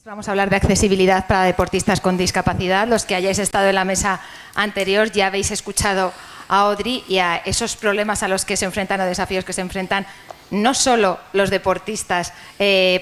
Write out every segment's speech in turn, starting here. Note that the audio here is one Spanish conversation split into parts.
Vamos a hablar de accesibilidad para deportistas con discapacidad. Los que hayáis estado en la mesa anterior ya habéis escuchado a Audrey y a esos problemas a los que se enfrentan o desafíos que se enfrentan no solo los deportistas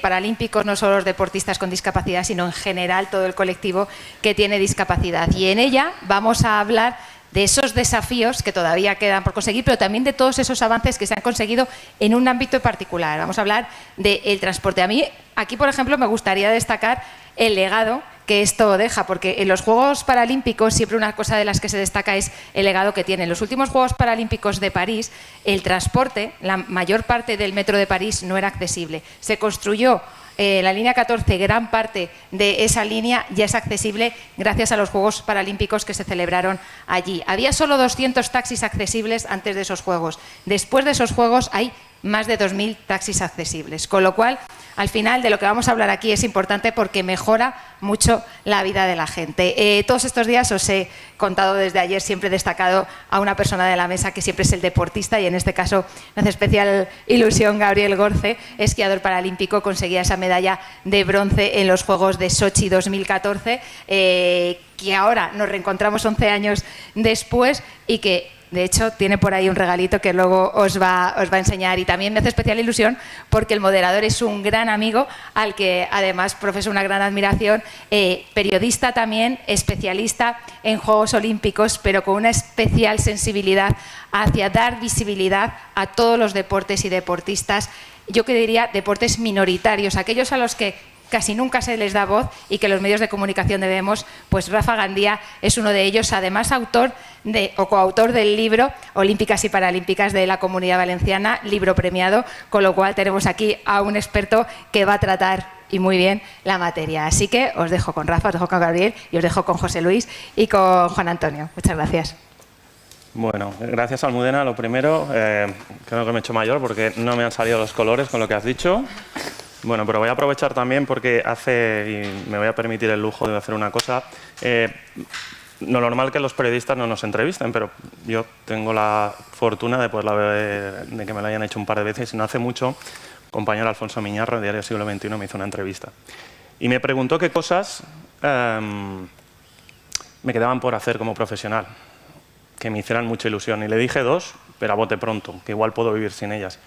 paralímpicos, no solo los deportistas con discapacidad, sino en general todo el colectivo que tiene discapacidad. Y en ella vamos a hablar de esos desafíos que todavía quedan por conseguir, pero también de todos esos avances que se han conseguido en un ámbito particular. Vamos a hablar del transporte. A mí, aquí, por ejemplo, me gustaría destacar el legado que esto deja, porque en los Juegos Paralímpicos siempre una cosa de las que se destaca es el legado que tienen. En los últimos Juegos Paralímpicos de París, el transporte, la mayor parte del metro de París no era accesible. Se construyó la línea 14, gran parte de esa línea ya es accesible gracias a los Juegos Paralímpicos que se celebraron allí. Había solo 200 taxis accesibles antes de esos Juegos. Después de esos Juegos hay más de 2.000 taxis accesibles, con lo cual, al final, de lo que vamos a hablar aquí es importante porque mejora mucho la vida de la gente. Todos estos días os he contado desde ayer, siempre he destacado a una persona de la mesa que siempre es el deportista y en este caso me hace especial ilusión Gabriel Gorce, esquiador paralímpico, conseguía esa medalla de bronce en los Juegos de Sochi 2014, que ahora nos reencontramos 11 años después y que de hecho, tiene por ahí un regalito que luego os va a enseñar. Y también me hace especial ilusión porque el moderador es un gran amigo al que además profeso una gran admiración, periodista también, especialista en Juegos Olímpicos, pero con una especial sensibilidad hacia dar visibilidad a todos los deportes y deportistas, yo que diría deportes minoritarios, aquellos a los que casi nunca se les da voz y que los medios de comunicación debemos, pues Rafa Gandía es uno de ellos, además autor o coautor del libro Olímpicas y Paralímpicas de la Comunidad Valenciana, libro premiado, con lo cual tenemos aquí a un experto que va a tratar y muy bien la materia. Así que os dejo con Rafa, os dejo con Gabriel y os dejo con José Luis y con Juan Antonio. Muchas gracias. Bueno, gracias Almudena. Lo primero, creo que me he hecho mayor porque no me han salido los colores con lo que has dicho. Bueno, pero voy a aprovechar también porque y me voy a permitir el lujo de hacer una cosa. No normal que los periodistas no nos entrevisten, pero yo tengo la fortuna de que me lo hayan hecho un par de veces y no hace mucho, compañero Alfonso Miñarro, de Diario Siglo XXI, me hizo una entrevista. Y me preguntó qué cosas me quedaban por hacer como profesional, que me hicieran mucha ilusión. Y le dije dos, pero a bote pronto, que igual puedo vivir sin ellas.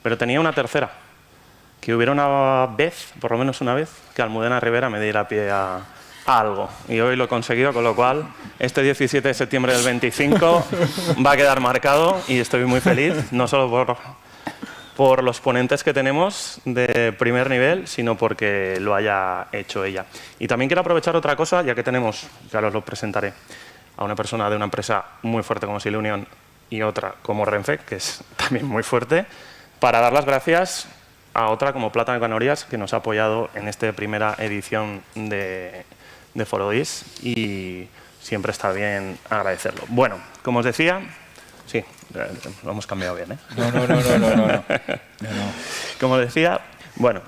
Pero tenía una tercera. Que hubiera una vez, por lo menos una vez, que Almudena Rivera me diera pie a algo. Y hoy lo he conseguido, con lo cual este 17 de septiembre del 25 va a quedar marcado y estoy muy feliz, no solo por los ponentes que tenemos de primer nivel, sino porque lo haya hecho ella. Y también quiero aprovechar otra cosa, ya que tenemos, ya os lo presentaré, a una persona de una empresa muy fuerte como Silly Union y otra como Renfe, que es también muy fuerte, para dar las gracias a otra como Plátano Canorias, que nos ha apoyado en esta primera edición de Forodis y siempre está bien agradecerlo. Bueno, como os decía, sí, lo hemos cambiado bien, ¿eh? No. Como decía, bueno,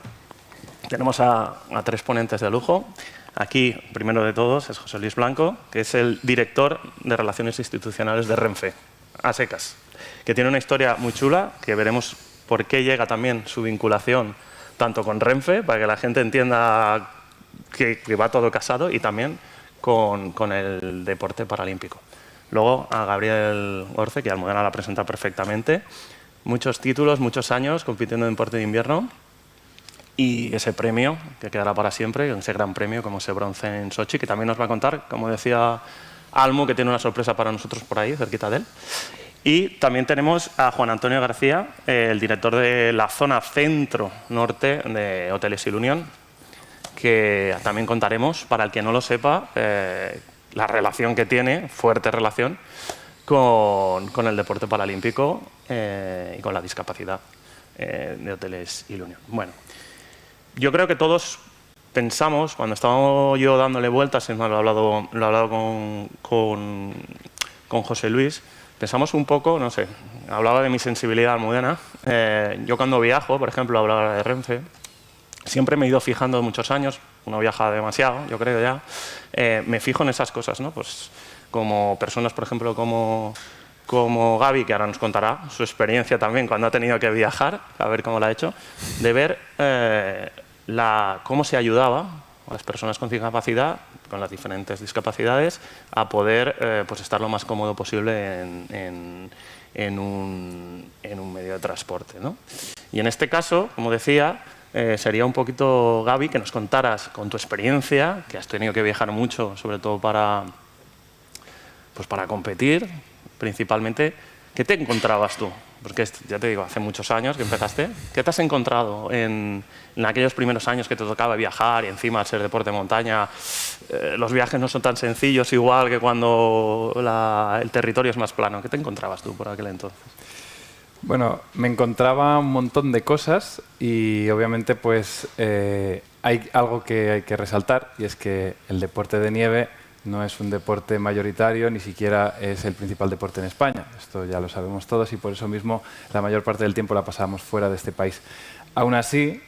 tenemos a tres ponentes de lujo. Aquí, primero de todos, es José Luis Blanco, que es el director de Relaciones Institucionales de Renfe, a secas, que tiene una historia muy chula, que veremos por qué llega también su vinculación tanto con Renfe, para que la gente entienda que va todo casado, y también con el deporte paralímpico. Luego a Gabriel Gorce, que Almudena la presenta perfectamente. Muchos títulos, muchos años compitiendo en deporte de invierno y ese premio que quedará para siempre, ese gran premio como ese bronce en Sochi, que también nos va a contar, como decía Almu, que tiene una sorpresa para nosotros por ahí, cerquita de él. Y también tenemos a Juan Antonio García, el director de la zona centro-norte de Hoteles Silly Union, que también contaremos, para el que no lo sepa, la relación que tiene, fuerte relación, con el deporte paralímpico y con la discapacidad de Hoteles Silly Union. Bueno, yo creo que todos pensamos, cuando estábamos yo dándole vueltas, lo he hablado con José Luis, pensamos un poco, no sé, hablaba de mi sensibilidad almudena. Yo cuando viajo, por ejemplo, hablaba de Renfe, siempre me he ido fijando muchos años, uno viaja demasiado, yo creo ya, me fijo en esas cosas, ¿no? Pues como personas, por ejemplo, como Gaby, que ahora nos contará su experiencia también cuando ha tenido que viajar, a ver cómo la ha hecho, de ver cómo se ayudaba a las personas con discapacidad, con las diferentes discapacidades, a poder pues estar lo más cómodo posible en un medio de transporte, ¿no? Y en este caso, como decía, sería un poquito, Gaby, que nos contaras con tu experiencia, que has tenido que viajar mucho, sobre todo para competir, principalmente, ¿qué te encontrabas tú? Porque ya te digo, hace muchos años que empezaste. ¿Qué te has encontrado en aquellos primeros años que te tocaba viajar y encima al ser deporte de montaña? Los viajes no son tan sencillos igual que cuando el territorio es más plano. ¿Qué te encontrabas tú por aquel entonces? Bueno, me encontraba un montón de cosas y obviamente pues hay algo que hay que resaltar, y es que el deporte de nieve no es un deporte mayoritario, ni siquiera es el principal deporte en España. Esto ya lo sabemos todos y por eso mismo la mayor parte del tiempo la pasábamos fuera de este país. Aún así,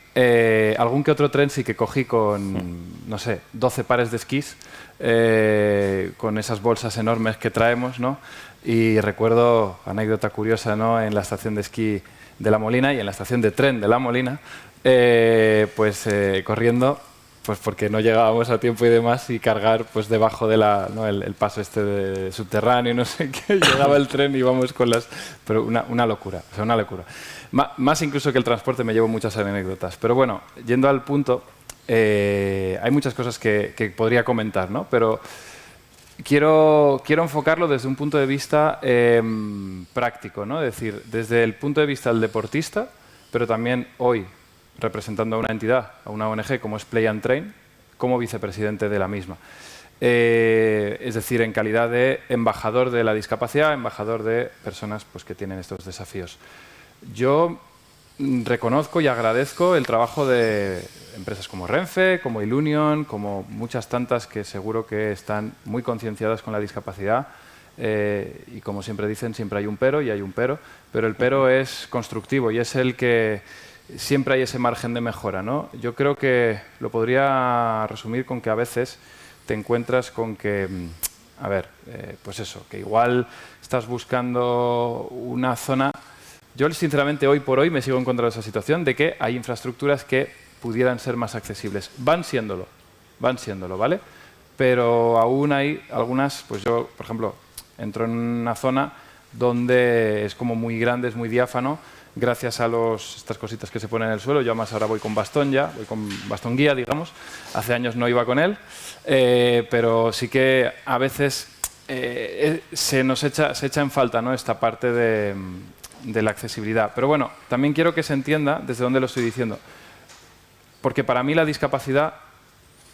algún que otro tren sí que cogí con, no sé, 12 pares de esquís, con esas bolsas enormes que traemos, ¿no? Y recuerdo, anécdota curiosa, ¿no?, en la estación de esquí de La Molina y en la estación de tren de La Molina, corriendo, pues porque no llegábamos a tiempo y demás, y cargar pues debajo de el paso este de subterráneo, no sé qué, llegaba el tren y íbamos con las... Pero una locura, o sea, una locura. Más incluso que el transporte me llevo muchas anécdotas. Pero bueno, yendo al punto, hay muchas cosas que podría comentar, ¿no? Pero quiero enfocarlo desde un punto de vista práctico, ¿no? Es decir, desde el punto de vista del deportista, pero también hoy representando a una entidad, a una ONG como es Play and Train, como vicepresidente de la misma. Es decir, en calidad de embajador de la discapacidad, embajador de personas pues, que tienen estos desafíos. Yo reconozco y agradezco el trabajo de empresas como Renfe, como Ilunion, como muchas tantas que seguro que están muy concienciadas con la discapacidad, y como siempre dicen, siempre hay un pero y hay un pero el pero es constructivo y es el que siempre hay ese margen de mejora, ¿no? Yo creo que lo podría resumir con que a veces te encuentras con que, a ver, pues eso, que igual estás buscando una zona. Yo sinceramente hoy por hoy me sigo encontrando esa situación de que hay infraestructuras que pudieran ser más accesibles. Van siéndolo, ¿vale? Pero aún hay algunas, pues yo, por ejemplo, entro en una zona donde es como muy grande, es muy diáfano, gracias a estas cositas que se ponen en el suelo. Yo además ahora voy con bastón ya, voy con bastón guía, digamos. Hace años no iba con él, pero sí que a veces se echa en falta, ¿no?, esta parte de la accesibilidad. Pero bueno, también quiero que se entienda desde dónde lo estoy diciendo. Porque para mí la discapacidad,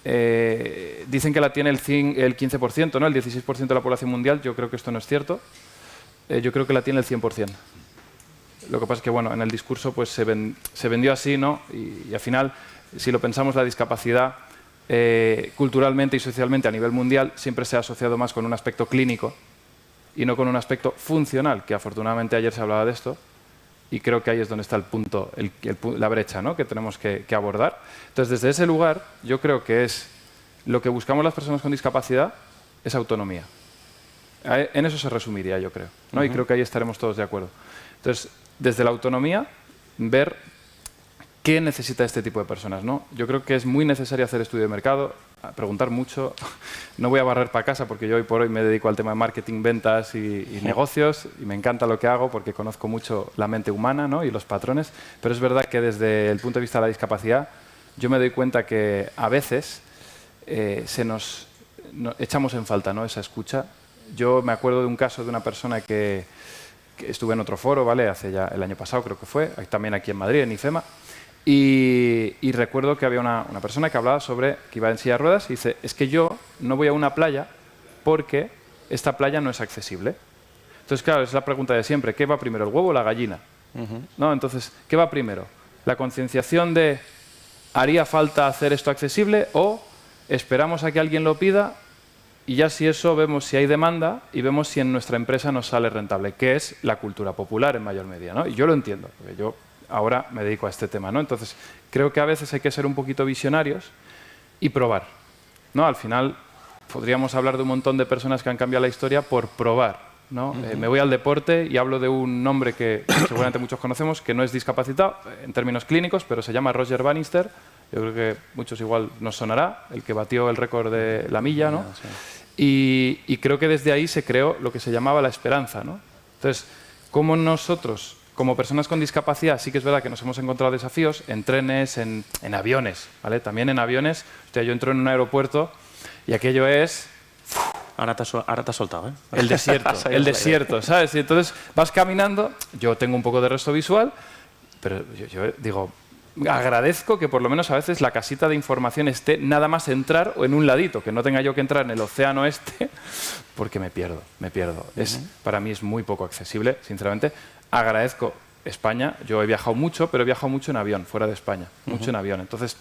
dicen que la tiene el 15%, ¿no?, el 16% de la población mundial. Yo creo que esto no es cierto. Yo creo que la tiene el 100%. Lo que pasa es que, bueno, en el discurso pues se vendió así, ¿no? Y al final, si lo pensamos, la discapacidad culturalmente y socialmente a nivel mundial siempre se ha asociado más con un aspecto clínico y no con un aspecto funcional, que afortunadamente ayer se hablaba de esto, y creo que ahí es donde está el punto, la brecha, ¿no?, que tenemos que abordar. Entonces, desde ese lugar, yo creo que es lo que buscamos las personas con discapacidad, es autonomía. En eso se resumiría, yo creo, ¿no? Y creo que ahí estaremos todos de acuerdo. Entonces, desde la autonomía, ver qué necesita este tipo de personas, ¿no? Yo creo que es muy necesario hacer estudio de mercado, preguntar mucho. No voy a barrer para casa porque yo hoy por hoy me dedico al tema de marketing, ventas y negocios, y me encanta lo que hago porque conozco mucho la mente humana, ¿no?, y los patrones. Pero es verdad que desde el punto de vista de la discapacidad, yo me doy cuenta que a veces echamos en falta, ¿no?, esa escucha. Yo me acuerdo de un caso de una persona que estuve en otro foro, ¿vale?, hace ya el año pasado creo que fue, también aquí en Madrid, en IFEMA, y recuerdo que había una persona que hablaba sobre que iba en silla de ruedas y dice, es que yo no voy a una playa porque esta playa no es accesible. Entonces, claro, es la pregunta de siempre, ¿qué va primero, el huevo o la gallina? ¿No? Entonces, ¿qué va primero? ¿La concienciación de haría falta hacer esto accesible o esperamos a que alguien lo pida? Y ya si eso vemos si hay demanda y vemos si en nuestra empresa nos sale rentable, que es la cultura popular en mayor medida, ¿no? Y yo lo entiendo, porque yo ahora me dedico a este tema, ¿no? Entonces, creo que a veces hay que ser un poquito visionarios y probar, ¿no? Al final, podríamos hablar de un montón de personas que han cambiado la historia por probar, ¿no? Me voy al deporte y hablo de un nombre que seguramente muchos conocemos, que no es discapacitado en términos clínicos, pero se llama Roger Bannister. yo creo que muchos igual nos sonará, el que batió el récord de la milla, ¿no? Sí. Y creo que desde ahí se creó lo que se llamaba la esperanza, ¿no? Entonces, como nosotros, como personas con discapacidad, sí que es verdad que nos hemos encontrado desafíos en trenes, en aviones, ¿vale? También en aviones, hostia, yo entro en un aeropuerto y aquello es... Ahora te has soltado, ¿eh? El desierto, ¿sabes? Y entonces vas caminando, yo tengo un poco de resto visual, pero yo digo, agradezco que por lo menos a veces la casita de información esté nada más entrar o en un ladito, que no tenga yo que entrar en el océano este, porque me pierdo. Para mí es muy poco accesible, sinceramente. Agradezco España, yo he viajado mucho, pero he viajado mucho en avión, fuera de España, mucho en avión. Entonces,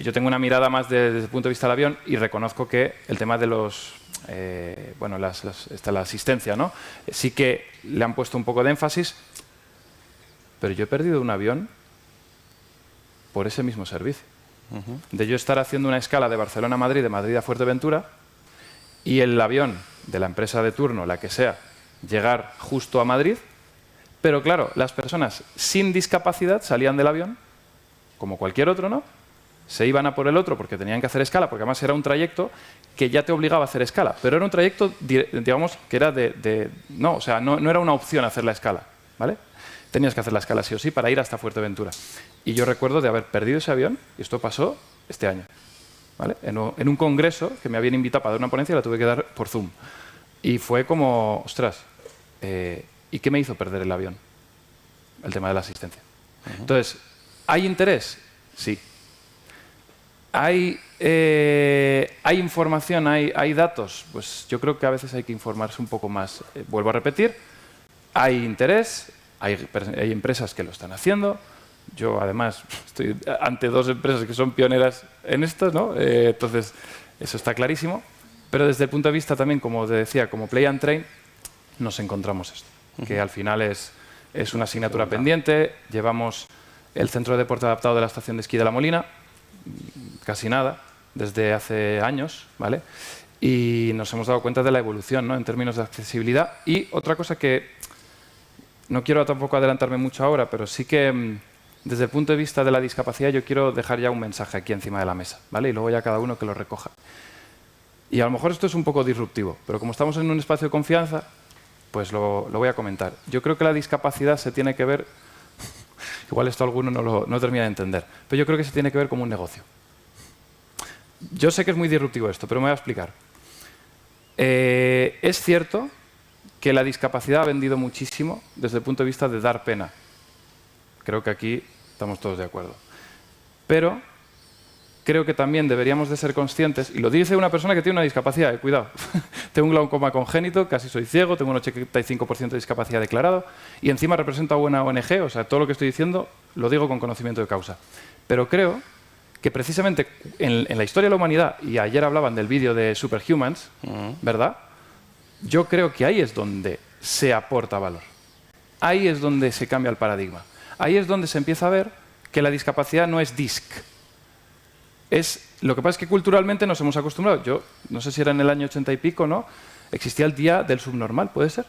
yo tengo una mirada más desde el punto de vista del avión y reconozco que el tema de los... la asistencia, ¿no? Sí que le han puesto un poco de énfasis, pero yo he perdido un avión por ese mismo servicio. De yo estar haciendo una escala de Barcelona a Madrid, de Madrid a Fuerteventura, y el avión de la empresa de turno, la que sea, llegar justo a Madrid, pero claro, las personas sin discapacidad salían del avión, como cualquier otro, ¿no? Se iban a por el otro porque tenían que hacer escala, porque además era un trayecto que ya te obligaba a hacer escala, pero era un trayecto, digamos, que era no, o sea, no era una opción hacer la escala, ¿vale? Tenías que hacer la escala sí o sí para ir hasta Fuerteventura. Y yo recuerdo de haber perdido ese avión, y esto pasó este año, ¿vale? En un congreso que me habían invitado para dar una ponencia y la tuve que dar por Zoom. Y fue como, ostras, ¿y qué me hizo perder el avión? El tema de la asistencia. Entonces, ¿hay interés? Sí. ¿Hay información, hay datos? Pues yo creo que a veces hay que informarse un poco más. Vuelvo a repetir, hay interés, hay empresas que lo están haciendo. Yo, además, estoy ante dos empresas que son pioneras en esto, ¿no? Entonces, eso está clarísimo. Pero desde el punto de vista también, como te decía, como Play and Train, nos encontramos esto, que al final es una asignatura pendiente. Llevamos el centro de deporte adaptado de la estación de esquí de La Molina, casi nada, desde hace años, ¿vale? Y nos hemos dado cuenta de la evolución, ¿no? En términos de accesibilidad. Y otra cosa que no quiero tampoco adelantarme mucho ahora, pero sí que desde el punto de vista de la discapacidad yo quiero dejar ya un mensaje aquí encima de la mesa, ¿vale? Y luego ya cada uno que lo recoja. Y a lo mejor esto es un poco disruptivo, pero como estamos en un espacio de confianza, pues lo voy a comentar. Yo creo que la discapacidad se tiene que ver, igual esto alguno no termina de entender, pero yo creo que se tiene que ver como un negocio. Yo sé que es muy disruptivo esto, pero me voy a explicar. Es cierto que la discapacidad ha vendido muchísimo desde el punto de vista de dar pena. Creo que aquí estamos todos de acuerdo. Pero creo que también deberíamos de ser conscientes, y lo dice una persona que tiene una discapacidad, cuidado. Tengo un glaucoma congénito, casi soy ciego, tengo un 85% de discapacidad declarado, y encima represento a una ONG, o sea, todo lo que estoy diciendo lo digo con conocimiento de causa. Pero creo que precisamente en la historia de la humanidad, y ayer hablaban del vídeo de Superhumans, ¿verdad? Yo creo que ahí es donde se aporta valor. Ahí es donde se cambia el paradigma. Ahí es donde se empieza a ver que la discapacidad no es disc. Lo que pasa es que culturalmente nos hemos acostumbrado. Yo no sé si era en el año 80 y pico, ¿no? Existía el Día del Subnormal, ¿puede ser?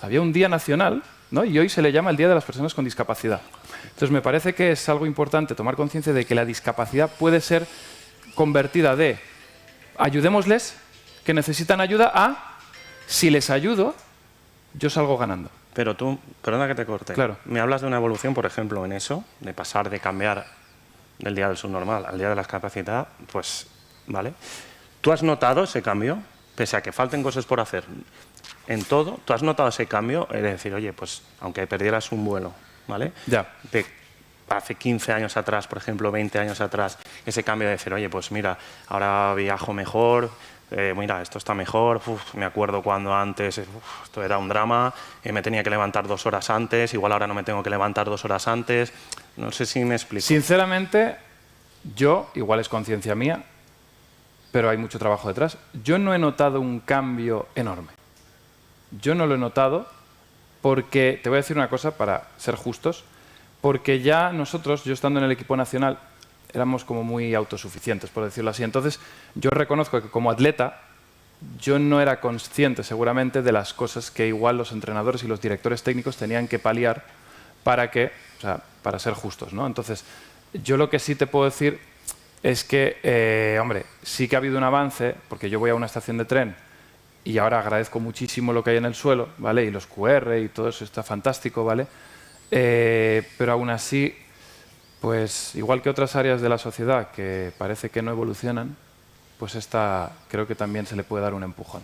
Había un día nacional, ¿no? Y hoy se le llama el Día de las Personas con Discapacidad. Entonces me parece que es algo importante tomar conciencia de que la discapacidad puede ser convertida de ayudémosles, que necesitan ayuda, a si les ayudo, yo salgo ganando. Pero tú, perdona que te corte, claro. Me hablas de una evolución, por ejemplo, en eso, de pasar de cambiar del Día del Subnormal al Día de la Discapacidad, pues, ¿vale? ¿Tú has notado ese cambio? Pese a que falten cosas por hacer, en todo, ¿tú has notado ese cambio? Es decir, oye, pues, aunque perdieras un vuelo, ¿vale? Ya. De hace 15 años atrás, por ejemplo, 20 años atrás, ese cambio de decir, oye, pues mira, ahora viajo mejor, mira, esto está mejor, me acuerdo cuando antes esto era un drama, me tenía que levantar 2 horas antes, igual ahora no me tengo que levantar 2 horas antes, no sé si me explico. Sinceramente, yo, igual es conciencia mía, pero hay mucho trabajo detrás, yo no he notado un cambio enorme. Yo no lo he notado porque, te voy a decir una cosa para ser justos, porque ya nosotros, yo estando en el equipo nacional, éramos como muy autosuficientes, por decirlo así. Entonces, yo reconozco que como atleta, yo no era consciente seguramente de las cosas que igual los entrenadores y los directores técnicos tenían que paliar para ser justos, ¿no? Entonces, Yo lo que sí te puedo decir es que, hombre, sí que ha habido un avance, porque yo voy a una estación de tren y ahora agradezco muchísimo lo que hay en el suelo, ¿vale? Y los QR y todo eso está fantástico, ¿vale? Pero aún así, pues igual que otras áreas de la sociedad que parece que no evolucionan, pues esta creo que también se le puede dar un empujón.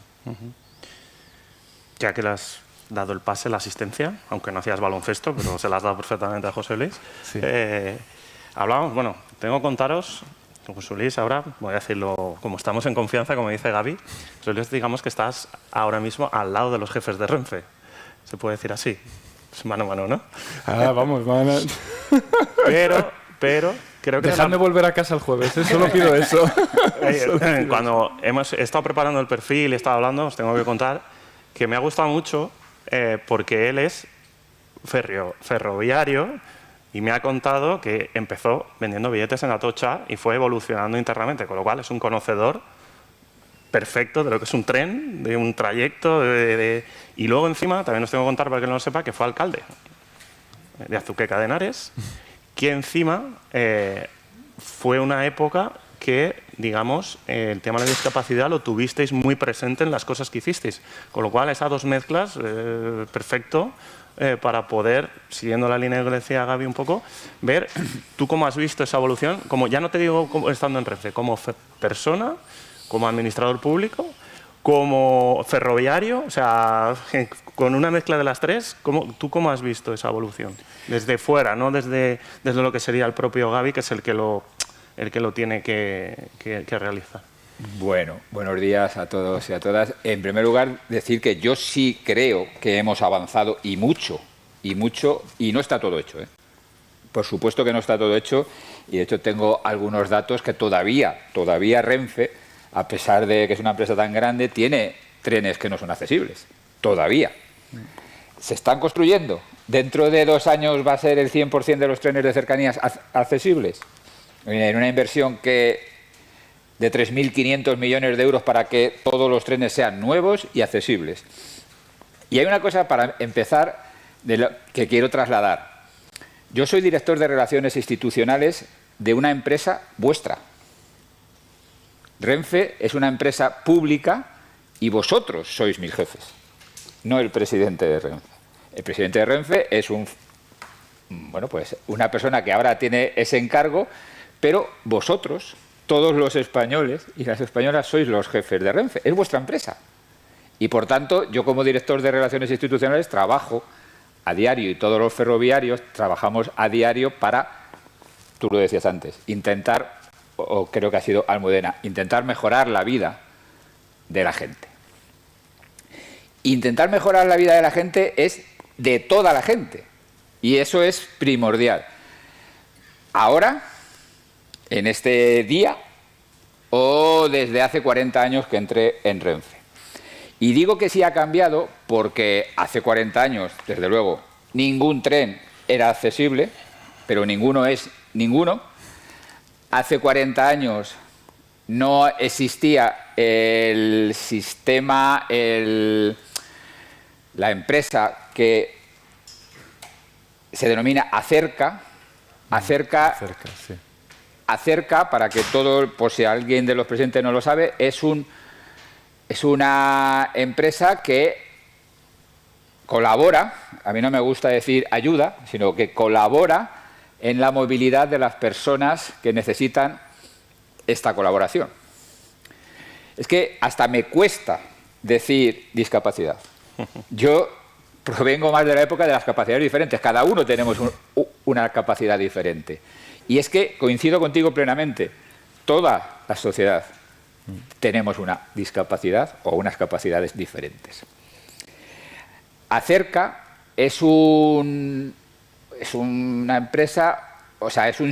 Ya que le has dado el pase, la asistencia, aunque no hacías baloncesto, pero se la has dado perfectamente a José Luis. Sí. Hablábamos, bueno, tengo que contaros, José Luis, ahora voy a decirlo como estamos en confianza, como dice Gaby. José Luis, digamos que estás ahora mismo al lado de los jefes de Renfe. ¿Se puede decir así? Es mano a mano, ¿no? Ah, vamos, mano. Pero creo que... Dejadme volver a casa el jueves, solo pido eso. Cuando hemos estado preparando el perfil y estado hablando, os tengo que contar que me ha gustado mucho porque él es ferroviario y me ha contado que empezó vendiendo billetes en Atocha y fue evolucionando internamente, con lo cual es un conocedor perfecto de lo que es un tren, de un trayecto, y luego encima, también os tengo que contar para que no lo sepa, que fue alcalde de Azuqueca de Henares, que encima fue una época que, digamos, el tema de la discapacidad lo tuvisteis muy presente en las cosas que hicisteis, con lo cual esas dos mezclas, perfecto, para poder, siguiendo la línea que decía Gaby un poco, ver tú cómo has visto esa evolución, como ya no te digo como estando en Renfe, como persona, como administrador público, como ferroviario, o sea, con una mezcla de las tres, ¿tú cómo has visto esa evolución? Desde fuera, no desde lo que sería el propio Gaby, que es el que lo tiene que realizar. Bueno, buenos días a todos y a todas. En primer lugar, decir que yo sí creo que hemos avanzado y mucho, y no está todo hecho, ¿eh? Por supuesto que no está todo hecho, y de hecho tengo algunos datos que todavía Renfe, a pesar de que es una empresa tan grande, tiene trenes que no son accesibles. Todavía. Se están construyendo. Dentro de 2 años va a ser el 100% de los trenes de cercanías accesibles. En una inversión de 3.500 millones de euros para que todos los trenes sean nuevos y accesibles. Y hay una cosa para empezar que quiero trasladar. Yo soy director de Relaciones Institucionales de una empresa vuestra. Renfe es una empresa pública y vosotros sois mis jefes, no el presidente de Renfe. El presidente de Renfe es una persona que ahora tiene ese encargo, pero vosotros, todos los españoles y las españolas, sois los jefes de Renfe. Es vuestra empresa. Y por tanto, yo como director de Relaciones Institucionales trabajo a diario, y todos los ferroviarios trabajamos a diario para, tú lo decías antes, intentar, o creo que ha sido Almudena, intentar mejorar la vida de la gente. Intentar mejorar la vida de la gente es de toda la gente. Y eso es primordial. Ahora, en este día, o desde hace 40 años que entré en Renfe. Y digo que sí ha cambiado porque hace 40 años, desde luego, ningún tren era accesible, pero ninguno es ninguno. Hace 40 años no existía el sistema, la empresa que se denomina Acerca. Acerca, para que todo, por si alguien de los presentes no lo sabe, es una empresa que colabora, a mí no me gusta decir ayuda, sino que colabora en la movilidad de las personas que necesitan esta colaboración. Es que hasta me cuesta decir discapacidad. Yo provengo más de la época de las capacidades diferentes. Cada uno tenemos una capacidad diferente. Y es que, coincido contigo plenamente, toda la sociedad tenemos una discapacidad o unas capacidades diferentes. Acerca es una empresa, o sea, es un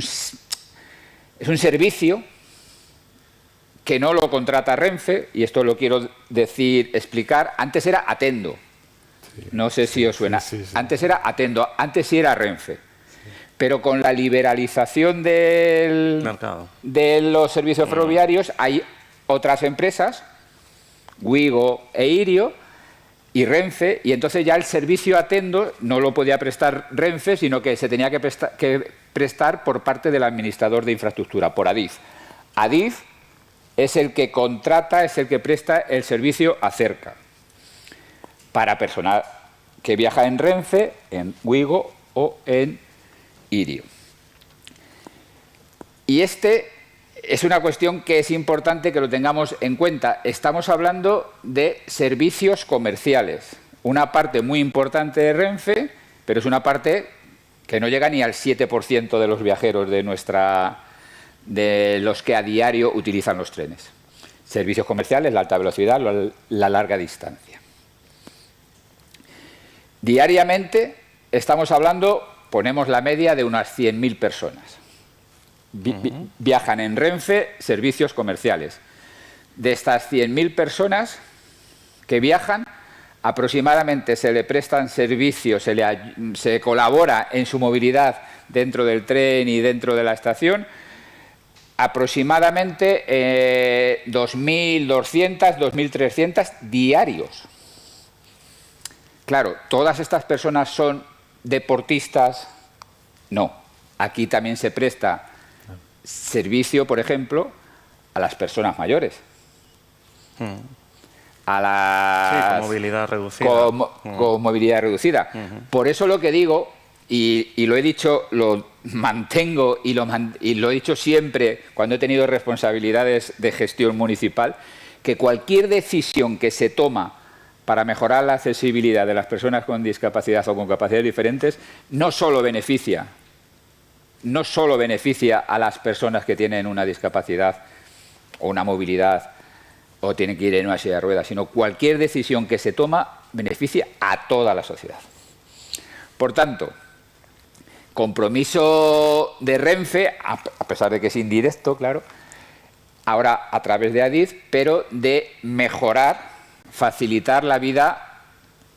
servicio que no lo contrata Renfe, y esto lo quiero explicar. Antes era Atendo. No sé si os suena. Sí. Antes era Atendo, antes sí era Renfe. Pero con la liberalización del mercado de los servicios ferroviarios hay otras empresas, Wigo e Irio y Renfe, y entonces ya el servicio Atendo no lo podía prestar Renfe, sino que se tenía que prestar por parte del administrador de infraestructura, por Adif. Adif es el que contrata, es el que presta el servicio a Cerca para personal que viaja en Renfe, en Wigo o en Irio. Y es una cuestión que es importante que lo tengamos en cuenta. Estamos hablando de servicios comerciales, una parte muy importante de Renfe, pero es una parte que no llega ni al 7% de los viajeros de los que a diario utilizan los trenes. Servicios comerciales, la alta velocidad, la larga distancia. Diariamente estamos hablando, ponemos la media de unas 100.000 personas. Viajan en Renfe servicios comerciales. De estas 100.000 personas que viajan, aproximadamente se le prestan servicios, se colabora en su movilidad dentro del tren y dentro de la estación, aproximadamente 2.200, 2.300 diarios. Claro, ¿todas estas personas son deportistas? No. Aquí también se presta servicio, por ejemplo, a las personas mayores. A las... Sí, con movilidad reducida. Con movilidad reducida. Por eso lo que digo, y lo he dicho, lo mantengo y lo he dicho siempre cuando he tenido responsabilidades de gestión municipal, que cualquier decisión que se toma para mejorar la accesibilidad de las personas con discapacidad o con capacidades diferentes no solo beneficia a las personas que tienen una discapacidad o una movilidad o tienen que ir en una silla de ruedas, sino cualquier decisión que se toma beneficia a toda la sociedad. Por tanto, compromiso de Renfe, a pesar de que es indirecto, claro, ahora a través de Adif, pero de mejorar, facilitar la vida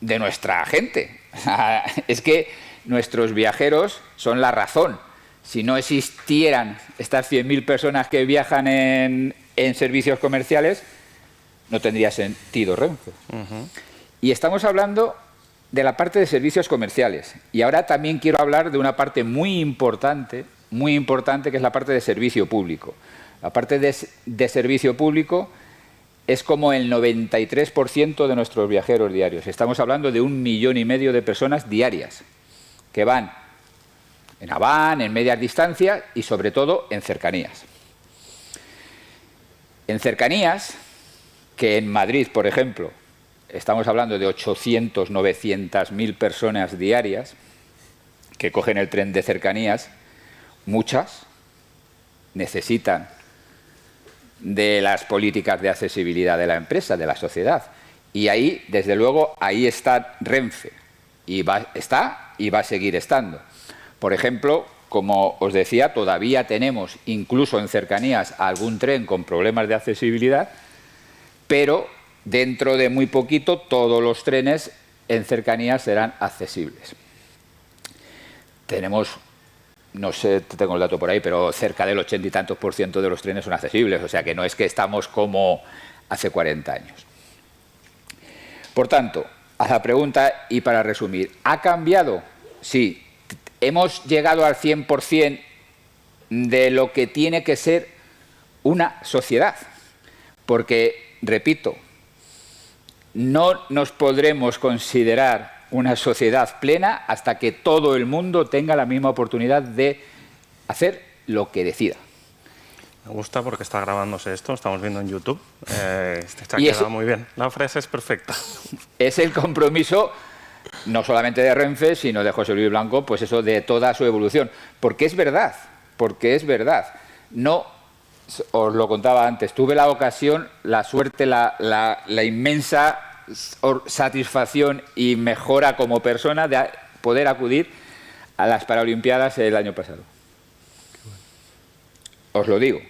de nuestra gente. Es que nuestros viajeros son la razón. Si no existieran estas 100.000 personas que viajan en servicios comerciales, no tendría sentido Renfe. Y estamos hablando de la parte de servicios comerciales. Y ahora también quiero hablar de una parte muy importante, que es la parte de servicio público. La parte de servicio público es como el 93% de nuestros viajeros diarios. Estamos hablando de 1,5 millones de personas diarias que van en Aván, en medias distancias y sobre todo en cercanías. En cercanías, que en Madrid, por ejemplo, estamos hablando de 800, 900.000 personas diarias que cogen el tren de cercanías, muchas necesitan de las políticas de accesibilidad de la empresa, de la sociedad. Y ahí, desde luego, ahí está Renfe. Está y va a seguir estando. Por ejemplo, como os decía, todavía tenemos, incluso en cercanías, algún tren con problemas de accesibilidad, pero dentro de muy poquito todos los trenes en cercanías serán accesibles. Tenemos, no sé, tengo el dato por ahí, pero cerca del 80 y tantos % de los trenes son accesibles, o sea que no es que estamos como hace 40 años. Por tanto, a la pregunta y para resumir, ¿ha cambiado? Sí. ¿Hemos llegado al 100% de lo que tiene que ser una sociedad? Porque, repito, no nos podremos considerar una sociedad plena hasta que todo el mundo tenga la misma oportunidad de hacer lo que decida. Me gusta porque está grabándose esto, estamos viendo en YouTube. Se ha quedado muy bien. La frase es perfecta. Es el compromiso no solamente de Renfe, sino de José Luis Blanco, pues eso, de toda su evolución. Porque es verdad. No, os lo contaba antes, tuve la ocasión, la suerte, la inmensa satisfacción y mejora como persona de poder acudir a las Paralimpiadas el año pasado. Os lo digo.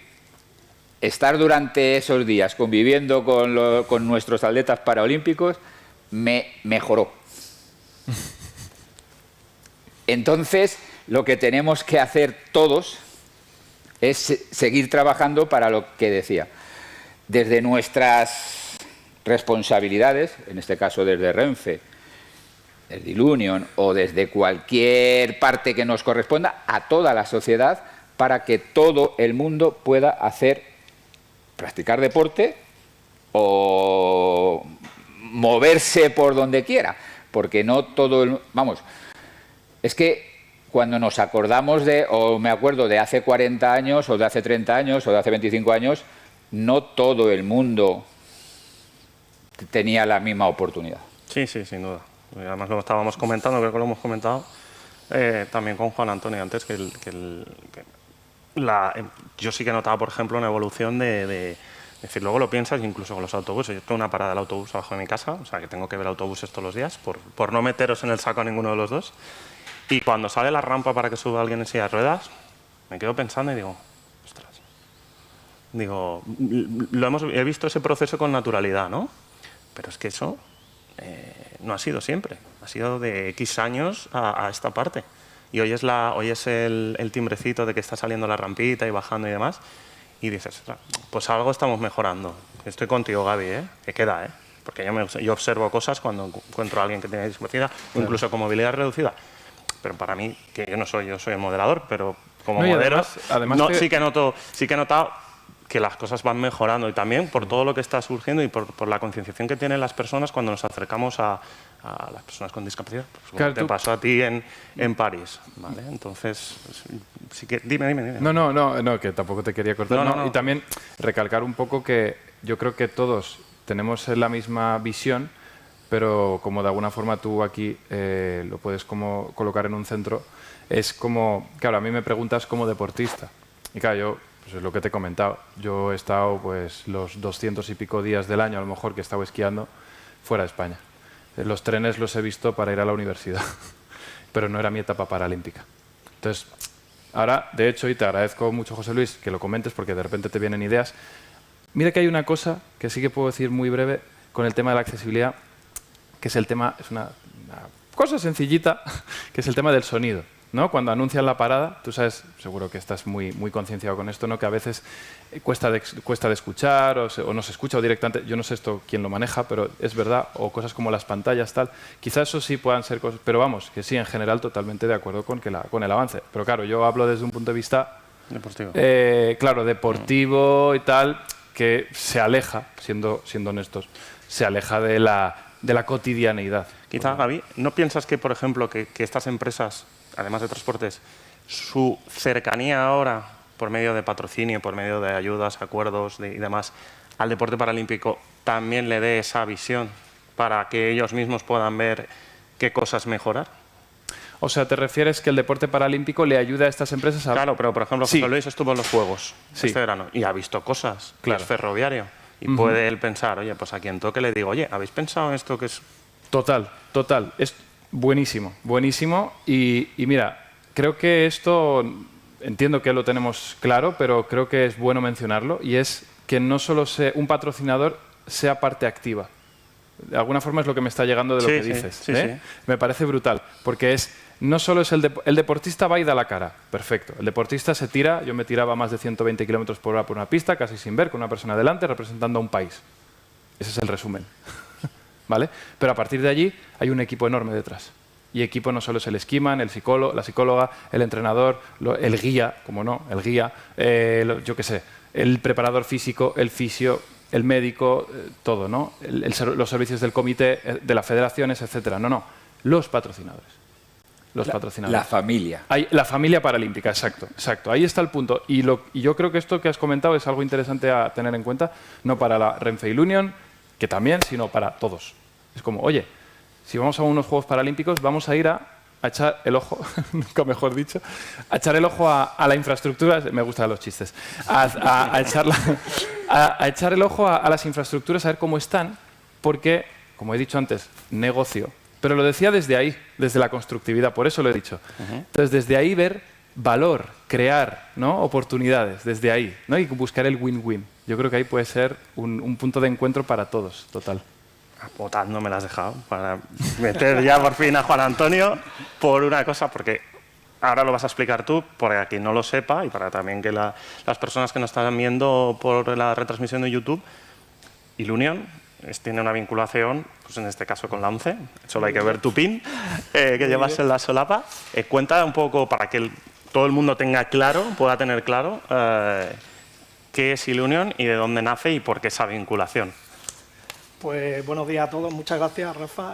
Estar durante esos días conviviendo con nuestros atletas paraolímpicos me mejoró. Entonces, lo que tenemos que hacer todos es seguir trabajando para lo que decía. Desde nuestras responsabilidades, en este caso desde Renfe, desde Ilunion o desde cualquier parte que nos corresponda, a toda la sociedad, para que todo el mundo pueda practicar deporte o moverse por donde quiera. Porque no todo el... Vamos, es que cuando nos acordamos o me acuerdo de hace 40 años, o de hace 30 años, o de hace 25 años, no todo el mundo tenía la misma oportunidad. Sí, sí, sin duda. Además lo estábamos comentando, creo que lo hemos comentado también con Juan Antonio antes, yo sí que he notado, por ejemplo, una evolución de decir, luego lo piensas, incluso con los autobuses. Yo tengo una parada del autobús abajo de mi casa, o sea que tengo que ver autobuses todos los días, por no meteros en el saco a ninguno de los dos. Y cuando sale la rampa para que suba alguien en silla de ruedas, me quedo pensando y digo, ostras. Digo, he visto ese proceso con naturalidad, ¿no? Pero es que eso no ha sido siempre. Ha sido de X años a esta parte. Y hoy es el timbrecito de que está saliendo la rampita y bajando y demás. Y dices, pues algo estamos mejorando. Estoy contigo, Gaby, que queda, porque yo observo cosas cuando encuentro a alguien que tiene discapacidad, o incluso con movilidad reducida. Pero para mí, que yo soy el moderador, pero como modero, sí que he notado que las cosas van mejorando, y también por todo lo que está surgiendo y por la concienciación que tienen las personas cuando nos acercamos a las personas con discapacidad. Pues, claro, te pasó a ti en París, ¿vale? Entonces, sí que... Dime. No, que tampoco te quería cortar. No. Y también recalcar un poco que yo creo que todos tenemos la misma visión, pero como de alguna forma tú aquí lo puedes como colocar en un centro, es como... Claro, a mí me preguntas como deportista. Y claro, yo... Pues es lo que te he comentado. Yo he estado pues los 200 y pico días del año, a lo mejor, que he estado esquiando fuera de España. Los trenes los he visto para ir a la universidad, pero no era mi etapa paralímpica. Entonces, ahora, de hecho, y te agradezco mucho, José Luis, que lo comentes porque de repente te vienen ideas. Mira que hay una cosa que sí que puedo decir muy breve con el tema de la accesibilidad, que es el tema, es una cosa sencillita, que es el tema del sonido. ¿No? Cuando anuncian la parada, tú sabes, seguro que estás muy concienciado con esto, ¿no? Que a veces cuesta de escuchar o no se escucha o directamente, yo no sé esto quién lo maneja, pero es verdad, o cosas como las pantallas, tal. Quizás eso sí puedan ser cosas, pero vamos, que sí, en general totalmente de acuerdo con el avance. Pero claro, yo hablo desde un punto de vista deportivo, deportivo y tal, que se aleja, siendo honestos, se aleja de la cotidianeidad. Quizá, Gaby, ¿no piensas que, por ejemplo, que estas empresas, además de transportes, su cercanía ahora, por medio de patrocinio, por medio de ayudas, acuerdos y demás, al deporte paralímpico, también le dé esa visión para que ellos mismos puedan ver qué cosas mejorar? O sea, ¿te refieres que el deporte paralímpico le ayuda a estas empresas a...? Claro, pero por ejemplo, José Luis estuvo en los Juegos este verano y ha visto cosas, claro. Es ferroviario, y puede él pensar, oye, pues a quien toque le digo, oye, ¿habéis pensado en esto que es...? Total. Es buenísimo. Y mira, creo que esto, entiendo que lo tenemos claro, pero creo que es bueno mencionarlo, y es que no solo un patrocinador sea parte activa. De alguna forma es lo que me está llegando de lo que dices. Sí. Me parece brutal, porque no solo es el deportista va y da la cara, perfecto. El deportista se tira, yo me tiraba más de 120 km por hora por una pista, casi sin ver, con una persona delante, representando a un país. Ese es el resumen. ¿Vale? Pero a partir de allí hay un equipo enorme detrás. Y equipo no solo es el esquiman, la psicóloga, el entrenador, el guía, como no, el guía, yo qué sé, el preparador físico, el fisio, el médico, todo, ¿no? Los servicios del comité, de las federaciones, etcétera. No, los patrocinadores. La familia. La familia paralímpica, exacto. Ahí está el punto. Y yo creo que esto que has comentado es algo interesante a tener en cuenta, no para la Renfe Ilunion, que también, sino para todos. Es como, oye, si vamos a unos Juegos Paralímpicos, vamos a ir a echar el ojo, nunca mejor dicho, a echar el ojo a la infraestructura, me gustan los chistes, a echar el ojo a las infraestructuras, a ver cómo están, porque, como he dicho antes, negocio. Pero lo decía desde ahí, desde la constructividad, por eso lo he dicho. Entonces, desde ahí ver valor, crear, ¿no? Oportunidades, desde ahí, ¿no? Y buscar el win-win. Yo creo que ahí puede ser un punto de encuentro para todos, total. Votando me la has dejado para meter ya por fin a Juan Antonio por una cosa, porque ahora lo vas a explicar tú, para quien no lo sepa y para también que las personas que nos están viendo por la retransmisión de YouTube. Ilunion tiene una vinculación, pues en este caso con la ONCE, solo hay que ver tu PIN que llevas en la solapa. Cuenta un poco para que todo el mundo tenga claro, pueda tener claro qué es Ilunion y de dónde nace y por qué esa vinculación. Pues buenos días a todos, muchas gracias Rafa,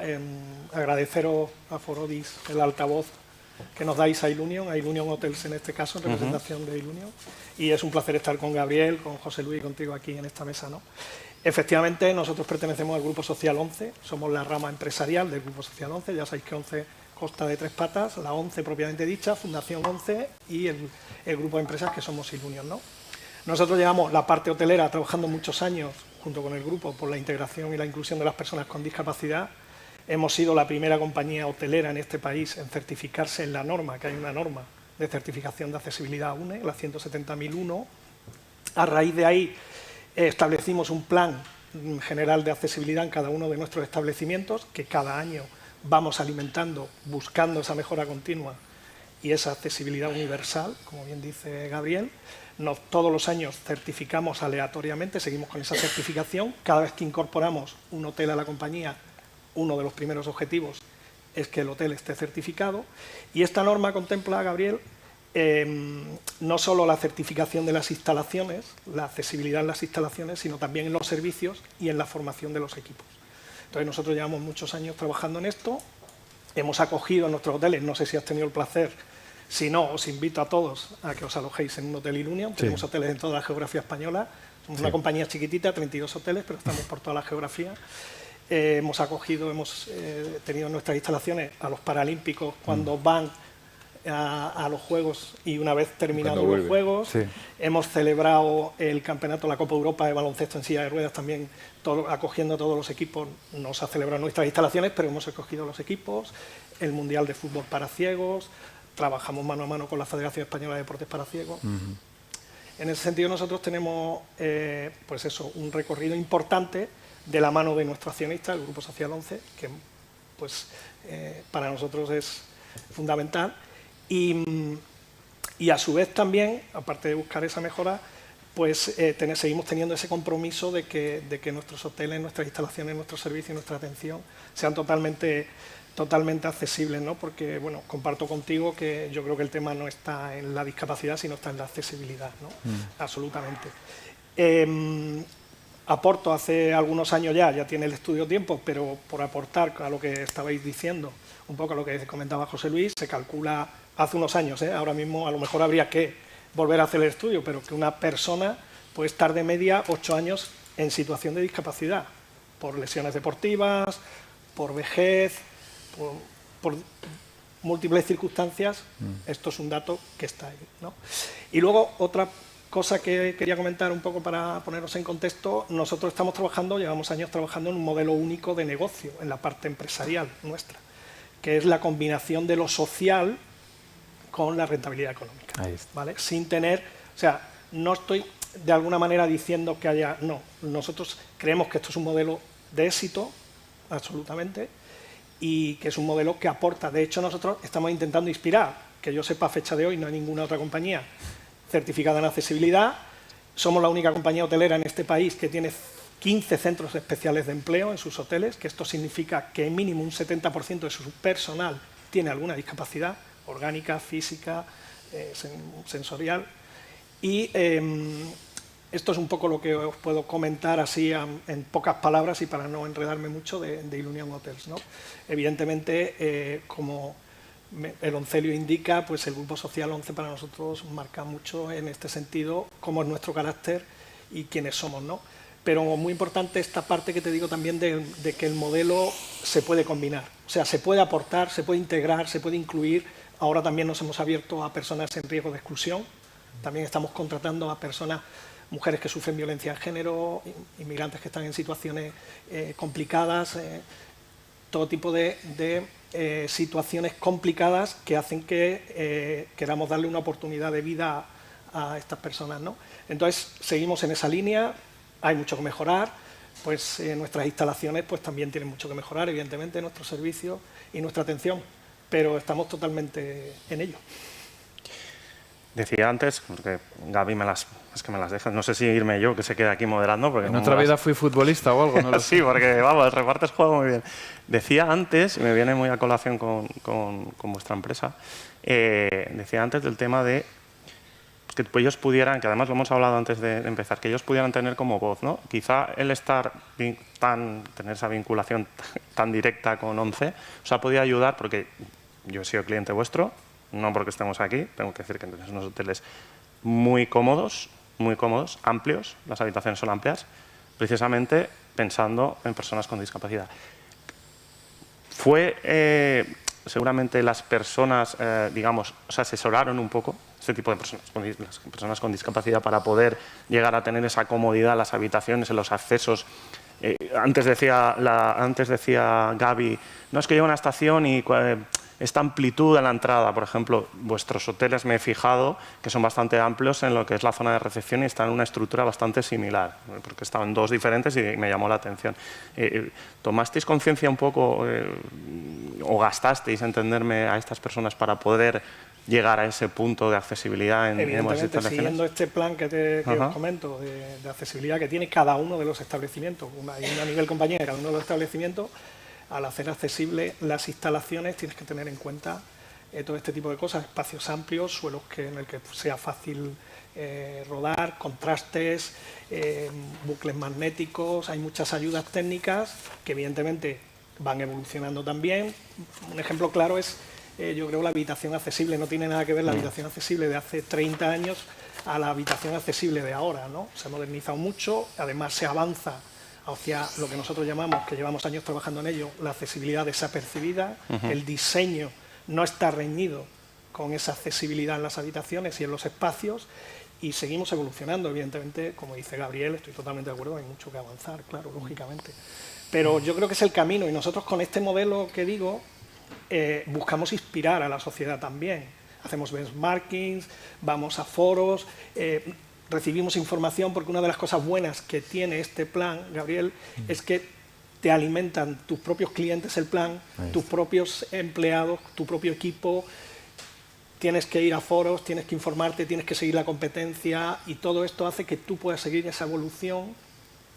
agradeceros a Forodis el altavoz que nos dais a Ilunion Hotels en este caso, en representación de Ilunion, y es un placer estar con Gabriel, con José Luis y contigo aquí en esta mesa, ¿no? Efectivamente, nosotros pertenecemos al Grupo Social ONCE, somos la rama empresarial del Grupo Social ONCE, ya sabéis que ONCE consta de 3 patas, la ONCE propiamente dicha, Fundación ONCE y el grupo de empresas que somos Ilunion, ¿no? Nosotros llevamos la parte hotelera trabajando muchos años junto con el grupo por la integración y la inclusión de las personas con discapacidad. Hemos sido la primera compañía hotelera en este país en certificarse en la norma, que hay una norma de certificación de accesibilidad UNE, la 170.001. A raíz de ahí establecimos un plan general de accesibilidad en cada uno de nuestros establecimientos, que cada año vamos alimentando, buscando esa mejora continua y esa accesibilidad universal, como bien dice Gabriel. Todos los años certificamos aleatoriamente, seguimos con esa certificación. Cada vez que incorporamos un hotel a la compañía, uno de los primeros objetivos es que el hotel esté certificado. Y esta norma contempla, Gabriel, no solo la certificación de las instalaciones, la accesibilidad en las instalaciones, sino también en los servicios y en la formación de los equipos. Entonces nosotros llevamos muchos años trabajando en esto, hemos acogido en nuestros hoteles, no sé si has tenido el placer. Si no, os invito a todos a que os alojéis en un hotel Ilunion. Tenemos hoteles en toda la geografía española. Somos una compañía chiquitita, 32 hoteles, pero estamos por toda la geografía. Hemos acogido, hemos tenido en nuestras instalaciones a los paralímpicos cuando van a los Juegos y una vez terminados los Juegos. Hemos celebrado el campeonato, la Copa Europa de baloncesto en silla de ruedas también, acogiendo a todos los equipos. No se ha celebrado en nuestras instalaciones, pero hemos acogido los equipos. El Mundial de Fútbol para ciegos. Trabajamos mano a mano con la Federación Española de Deportes para Ciegos. En ese sentido nosotros tenemos pues eso, un recorrido importante de la mano de nuestro accionista, el Grupo Social ONCE, que pues, para nosotros es fundamental. Y a su vez también, aparte de buscar esa mejora, pues seguimos teniendo ese compromiso de que nuestros hoteles, nuestras instalaciones, nuestros servicios y nuestra atención sean totalmente accesibles, ¿no? Porque, bueno, comparto contigo que yo creo que el tema no está en la discapacidad, sino está en la accesibilidad, ¿no? Absolutamente. Aporto hace algunos años ya tiene el estudio tiempo, pero por aportar a lo que estabais diciendo, un poco a lo que comentaba José Luis, se calcula hace unos años, ahora mismo a lo mejor habría que volver a hacer el estudio, pero que una persona puede estar de media 8 años en situación de discapacidad, por lesiones deportivas, por vejez, por múltiples circunstancias. Esto es un dato que está ahí, ¿no? Y luego otra cosa que quería comentar un poco para poneros en contexto, nosotros llevamos años trabajando en un modelo único de negocio, en la parte empresarial nuestra, que es la combinación de lo social con la rentabilidad económica, ¿vale? Sin tener, o sea, no estoy de alguna manera diciendo que haya, no, nosotros creemos que esto es un modelo de éxito, absolutamente, y que es un modelo que aporta. De hecho, nosotros estamos intentando inspirar, que yo sepa a fecha de hoy no hay ninguna otra compañía certificada en accesibilidad. Somos la única compañía hotelera en este país que tiene 15 centros especiales de empleo en sus hoteles, que esto significa que mínimo un 70% de su personal tiene alguna discapacidad orgánica, física, sensorial. Y esto es un poco lo que os puedo comentar así en pocas palabras y para no enredarme mucho de Ilunion Hotels, ¿no? Evidentemente, como el oncelio indica, pues el Grupo Social ONCE para nosotros marca mucho en este sentido cómo es nuestro carácter y quiénes somos, ¿no? Pero muy importante esta parte que te digo también de que el modelo se puede combinar, o sea, se puede aportar, se puede integrar, se puede incluir. Ahora también nos hemos abierto a personas en riesgo de exclusión, también estamos contratando a personas, mujeres que sufren violencia de género, inmigrantes que están en situaciones complicadas, todo tipo de situaciones complicadas que hacen que queramos darle una oportunidad de vida a estas personas, ¿no? Entonces, seguimos en esa línea, hay mucho que mejorar, pues nuestras instalaciones pues también tienen mucho que mejorar, evidentemente, nuestros servicios y nuestra atención, pero estamos totalmente en ello. Decía antes, porque Gaby es que me las deja, no sé si irme yo, que se quede aquí moderando. Porque ¿En otra vida fui futbolista o algo? No lo sé. Sí, porque vamos, repartes juego muy bien. Decía antes, y me viene muy a colación con vuestra empresa, decía antes del tema de que ellos pudieran, que además lo hemos hablado antes de empezar, que ellos pudieran tener como voz, ¿no? Quizá el tener esa vinculación tan directa con ONCE os ha podido ayudar, porque yo he sido cliente vuestro, no porque estemos aquí, tengo que decir que son unos hoteles muy cómodos, amplios, las habitaciones son amplias, precisamente pensando en personas con discapacidad. Seguramente las personas, digamos, os asesoraron un poco, este tipo de personas, las personas con discapacidad, para poder llegar a tener esa comodidad en las habitaciones, en los accesos. Antes decía Gaby, no, es que llega a una estación y esta amplitud en la entrada, por ejemplo, vuestros hoteles me he fijado que son bastante amplios en lo que es la zona de recepción y están en una estructura bastante similar, porque estaban dos diferentes y me llamó la atención. ¿Tomasteis conciencia un poco o gastasteis, entenderme, a estas personas para poder llegar a ese punto de accesibilidad en evidentemente, siguiendo este plan que os comento de accesibilidad que tiene cada uno de los establecimientos, hay una a nivel compañía de cada uno de los establecimientos. Al hacer accesible las instalaciones tienes que tener en cuenta todo este tipo de cosas, espacios amplios, suelos en el que sea fácil rodar, contrastes, bucles magnéticos. Hay muchas ayudas técnicas que evidentemente van evolucionando también. Un ejemplo claro es, yo creo, la habitación accesible. No tiene nada que ver la habitación accesible de hace 30 años a la habitación accesible de ahora, ¿no? Se ha modernizado mucho, además se avanza hacia lo que nosotros llamamos, que llevamos años trabajando en ello, la accesibilidad desapercibida. El diseño no está reñido con esa accesibilidad en las habitaciones y en los espacios, y seguimos evolucionando. Evidentemente, como dice Gabriel, estoy totalmente de acuerdo, hay mucho que avanzar, claro, lógicamente. Pero yo creo que es el camino, y nosotros con este modelo que digo, buscamos inspirar a la sociedad también. Hacemos benchmarkings, vamos a foros, recibimos información, porque una de las cosas buenas que tiene este plan, Gabriel, es que te alimentan tus propios clientes el plan, tus propios empleados, tu propio equipo. Tienes que ir a foros, tienes que informarte, tienes que seguir la competencia, y todo esto hace que tú puedas seguir esa evolución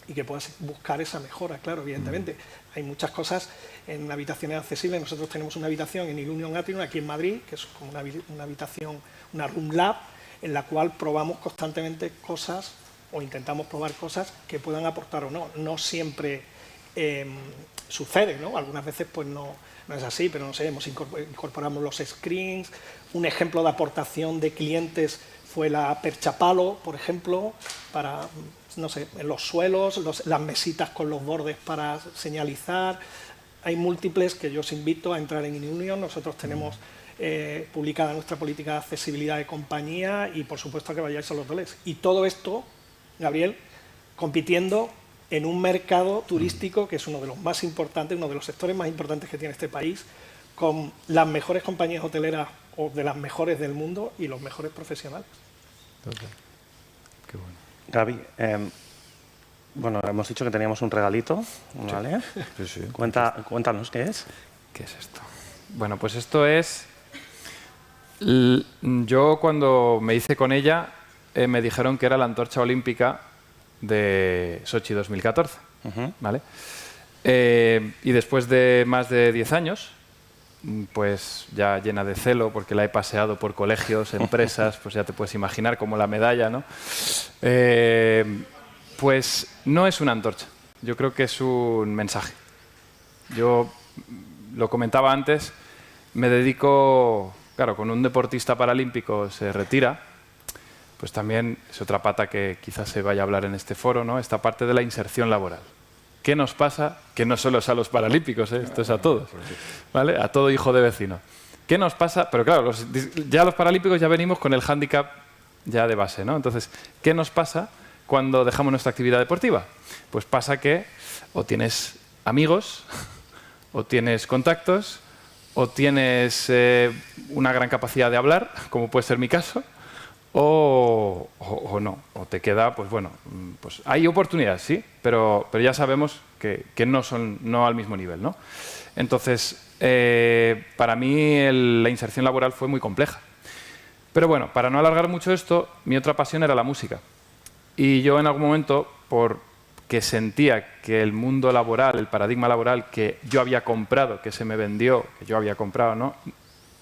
y que puedas buscar esa mejora, claro, evidentemente. Hay muchas cosas en habitaciones accesibles. Nosotros tenemos una habitación en Ilunion Atrium, aquí en Madrid, que es como una habitación, una room lab, en la cual probamos constantemente cosas, o intentamos probar cosas que puedan aportar o no. No siempre sucede, ¿no? Algunas veces pues no es así, pero no sé, incorporamos los screens. Un ejemplo de aportación de clientes fue la perchapalo, por ejemplo, para, no sé, en los suelos, las mesitas con los bordes para señalizar. Hay múltiples que yo os invito a entrar en Ilunion. Nosotros tenemos publicada nuestra política de accesibilidad de compañía, y por supuesto que vayáis a los hoteles. Y todo esto, Gabriel, compitiendo en un mercado turístico que es uno de los más importantes, uno de los sectores más importantes que tiene este país, con las mejores compañías hoteleras, o de las mejores del mundo, y los mejores profesionales. Okay. Qué bueno. Gaby, bueno, hemos dicho que teníamos un regalito, ¿vale? Sí. Cuéntanos qué es. ¿Qué es esto? Bueno, pues esto es... Yo cuando me hice con ella me dijeron que era la antorcha olímpica de Sochi 2014, ¿vale? Y después de más de 10 años, pues ya llena de celo, porque la he paseado por colegios, empresas, pues ya te puedes imaginar, como la medalla, ¿no? Pues no es una antorcha, yo creo que es un mensaje. Yo lo comentaba antes, me dedico, claro, con un deportista paralímpico se retira, pues también es otra pata que quizás se vaya a hablar en este foro, ¿no? Esta parte de la inserción laboral. ¿Qué nos pasa? Que no solo es a los paralímpicos, esto es a todos, ¿vale? A todo hijo de vecino. ¿Qué nos pasa? Pero claro, ya los paralímpicos ya venimos con el hándicap ya de base, ¿no? Entonces, ¿qué nos pasa cuando dejamos nuestra actividad deportiva? Pues pasa que o tienes amigos, o tienes contactos, o tienes una gran capacidad de hablar, como puede ser mi caso, o no, o te queda, pues bueno, pues hay oportunidades, sí, pero ya sabemos que no son al mismo nivel, ¿no? Entonces, para mí la inserción laboral fue muy compleja. Pero bueno, para no alargar mucho esto, mi otra pasión era la música. Y yo en algún momento, porque sentía que el mundo laboral, el paradigma laboral que yo había comprado, que se me vendió, que yo había comprado, ¿no?,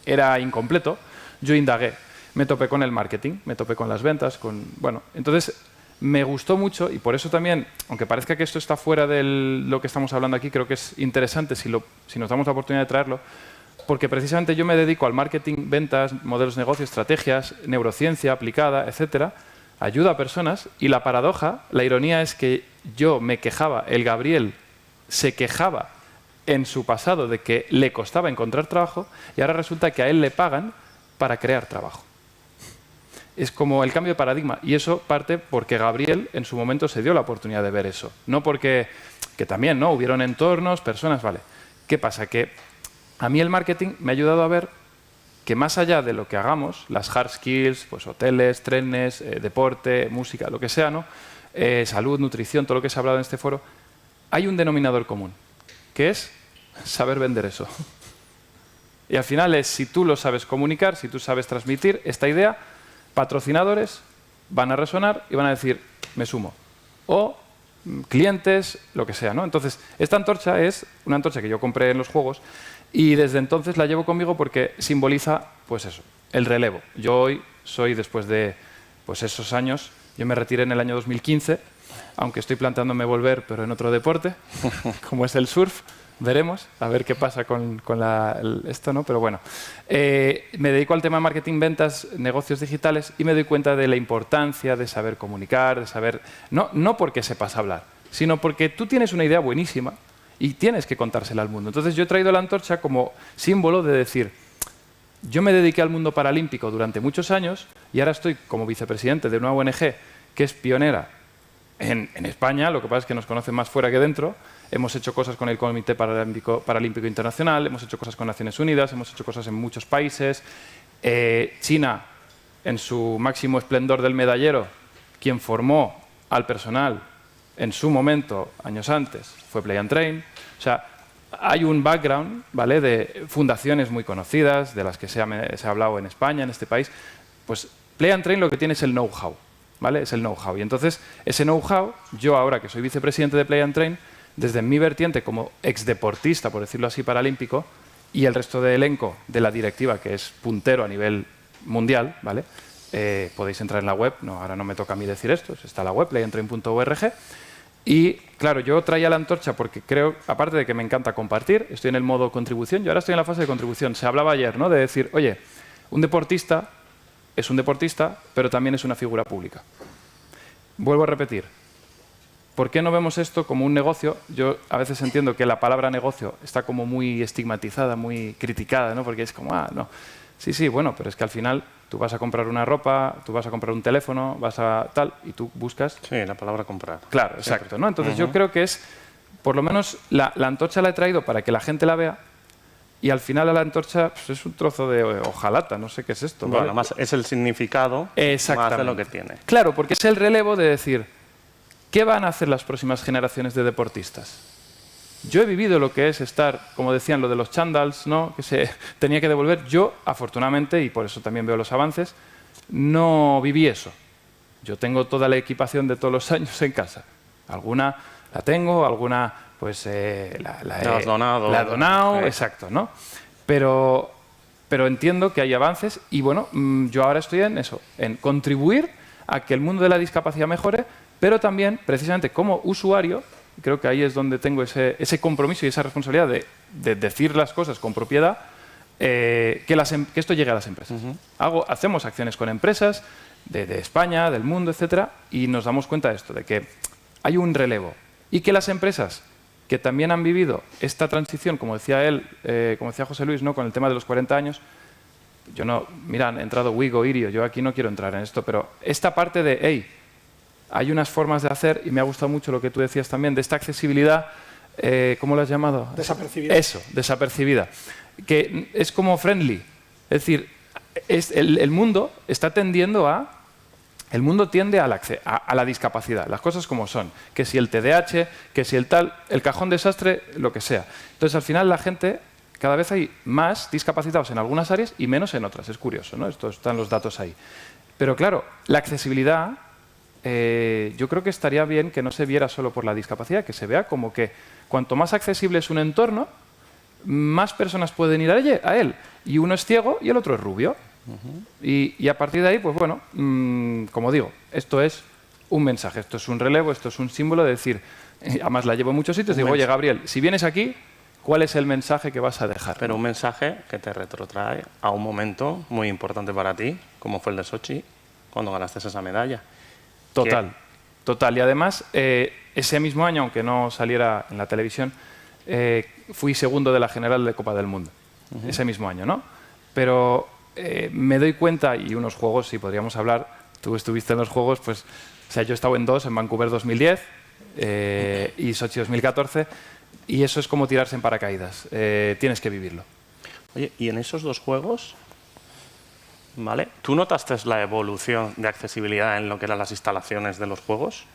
era incompleto, yo indagué. Me topé con el marketing, me topé con las ventas, bueno, entonces me gustó mucho y por eso también, aunque parezca que esto está fuera de lo que estamos hablando aquí, creo que es interesante si nos damos la oportunidad de traerlo, porque precisamente yo me dedico al marketing, ventas, modelos de negocio, estrategias, neurociencia aplicada, etcétera, ayuda a personas y la paradoja, la ironía es que yo me quejaba, el Gabriel se quejaba en su pasado de que le costaba encontrar trabajo y ahora resulta que a él le pagan para crear trabajo. Es como el cambio de paradigma y eso parte porque Gabriel en su momento se dio la oportunidad de ver eso. No porque, que también, ¿no?, hubieron entornos, personas, vale. ¿Qué pasa? Que a mí el marketing me ha ayudado a ver que más allá de lo que hagamos, las hard skills, pues hoteles, trenes, deporte, música, lo que sea, ¿no?, salud, nutrición, todo lo que se ha hablado en este foro, hay un denominador común, que es saber vender eso. Y al final es, si tú lo sabes comunicar, si tú sabes transmitir esta idea, patrocinadores van a resonar y van a decir, me sumo. O clientes, lo que sea, ¿no? Entonces, esta antorcha es una antorcha que yo compré en los juegos y desde entonces la llevo conmigo porque simboliza, pues eso, el relevo. Yo hoy soy, después de pues esos años, yo me retiré en el año 2015, aunque estoy planteándome volver, pero en otro deporte, como es el surf. Veremos, a ver qué pasa con esto, ¿no? Pero bueno, me dedico al tema de marketing, ventas, negocios digitales y me doy cuenta de la importancia de saber comunicar, de saber... No porque sepas hablar, sino porque tú tienes una idea buenísima y tienes que contársela al mundo. Entonces yo he traído la antorcha como símbolo de decir, yo me dediqué al mundo paralímpico durante muchos años y ahora estoy como vicepresidente de una ONG que es pionera en España, lo que pasa es que nos conocen más fuera que dentro. Hemos hecho cosas con el Comité Paralímpico Internacional, hemos hecho cosas con Naciones Unidas, hemos hecho cosas en muchos países. China, en su máximo esplendor del medallero, quien formó al personal en su momento, años antes, fue Play and Train. O sea, hay un background, ¿vale?, de fundaciones muy conocidas, de las que se ha hablado en España, en este país. Pues Play and Train lo que tiene es el know-how, ¿vale? Es el know-how. Y entonces, ese know-how, yo ahora que soy vicepresidente de Play and Train, desde mi vertiente como exdeportista, por decirlo así, paralímpico, y el resto del elenco de la directiva, que es puntero a nivel mundial, ¿vale? Podéis entrar en la web, no, ahora no me toca a mí decir esto, está la web, playandtrain.org. Y claro, yo traía la antorcha porque creo, aparte de que me encanta compartir, estoy en el modo contribución, yo ahora estoy en la fase de contribución. Se hablaba ayer, ¿no?, de decir, oye, un deportista es un deportista, pero también es una figura pública. Vuelvo a repetir. ¿Por qué no vemos esto como un negocio? Yo a veces entiendo que la palabra negocio está como muy estigmatizada, muy criticada, ¿no? Porque es como, no. Sí, bueno, pero es que al final tú vas a comprar una ropa, tú vas a comprar un teléfono, vas a tal, y tú buscas... Sí, la palabra comprar. Claro, exacto, ¿no? Entonces yo creo que es, por lo menos, la antorcha la he traído para que la gente la vea y al final a la antorcha pues, es un trozo de hojalata, no sé qué es esto. Bueno, ¿vale? más es el significado más de lo que tiene. Claro, porque es el relevo de decir... ¿Qué van a hacer las próximas generaciones de deportistas? Yo he vivido lo que es estar, como decían, lo de los chandals, ¿no?, que se tenía que devolver. Yo, afortunadamente, y por eso también veo los avances, no viví eso. Yo tengo toda la equipación de todos los años en casa. Alguna la tengo, alguna pues la he donado, sí. Exacto, ¿no? Pero entiendo que hay avances y bueno, yo ahora estoy en eso, en contribuir a que el mundo de la discapacidad mejore, pero también, precisamente como usuario, creo que ahí es donde tengo ese compromiso y esa responsabilidad de decir las cosas con propiedad, que esto llegue a las empresas. Hacemos acciones con empresas de España, del mundo, etcétera, y nos damos cuenta de esto, de que hay un relevo y que las empresas que también han vivido esta transición, como decía él, como decía José Luis, ¿no?, con el tema de los 40 años, yo no, mira, han entrado Wigo, Irio, yo aquí no quiero entrar en esto, pero esta parte de, hey, hay unas formas de hacer, y me ha gustado mucho lo que tú decías también, de esta accesibilidad, ¿cómo lo has llamado? Desapercibida. Eso, desapercibida. Que es como friendly. Es decir, el mundo está tendiendo a... El mundo tiende a la discapacidad, las cosas como son. Que si el TDAH, que si el tal, el cajón desastre, lo que sea. Entonces, al final, la gente cada vez hay más discapacitados en algunas áreas y menos en otras. Es curioso, ¿no? Están los datos ahí. Pero claro, la accesibilidad, yo creo que estaría bien que no se viera solo por la discapacidad, que se vea como que cuanto más accesible es un entorno, más personas pueden ir a él. Y uno es ciego y el otro es rubio. Y a partir de ahí, pues bueno, como digo, esto es un mensaje, esto es un relevo, esto es un símbolo de decir, además la llevo en muchos sitios, digo, oye, Gabriel, si vienes aquí, ¿cuál es el mensaje que vas a dejar? Pero un mensaje que te retrotrae a un momento muy importante para ti, como fue el de Sochi, cuando ganaste esa medalla. Total, total. Y además, ese mismo año, aunque no saliera en la televisión, fui segundo de la general de Copa del Mundo. Ese mismo año, ¿no? Pero me doy cuenta, y unos juegos, si podríamos hablar, tú estuviste en los juegos, pues, o sea, yo he estado en dos, en Vancouver 2010 y Sochi 2014, y eso es como tirarse en paracaídas. Tienes que vivirlo. Oye, y en esos dos juegos, ¿vale? ¿Tú notaste la evolución de accesibilidad en lo que eran las instalaciones de los juegos?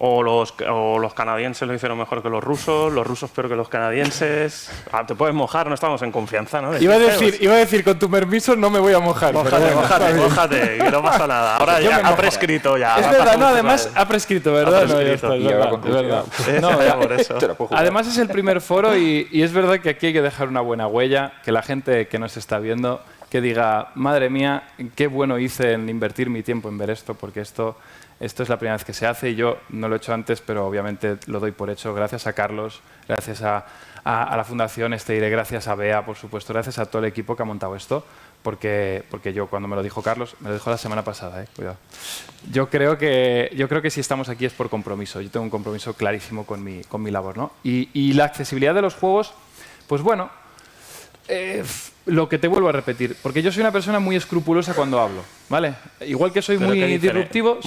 ¿O los canadienses lo hicieron mejor que los rusos peor que los canadienses? Te puedes mojar, no estamos en confianza, ¿no? Iba a decir, con tu permiso no me voy a mojar. Mójate, que no pasa nada. Ahora ya ha prescrito ya. Es verdad, no, además ha prescrito, ¿verdad? Ha prescrito. No, ya está, es verdad. No, por eso. Además es el primer foro y es verdad que aquí hay que dejar una buena huella, que la gente que nos está viendo, que diga, madre mía, qué bueno hice en invertir mi tiempo en ver esto, porque esto es la primera vez que se hace y yo no lo he hecho antes, pero obviamente lo doy por hecho gracias a Carlos, gracias a la Fundación Esteire, gracias a Bea, por supuesto, gracias a todo el equipo que ha montado esto, porque yo cuando me lo dijo Carlos, me lo dijo la semana pasada, cuidado. Yo creo que si estamos aquí es por compromiso, yo tengo un compromiso clarísimo con mi labor, ¿no? Y la accesibilidad de los juegos, pues bueno, lo que te vuelvo a repetir, porque yo soy una persona muy escrupulosa cuando hablo, ¿vale? Igual que soy muy disruptivo...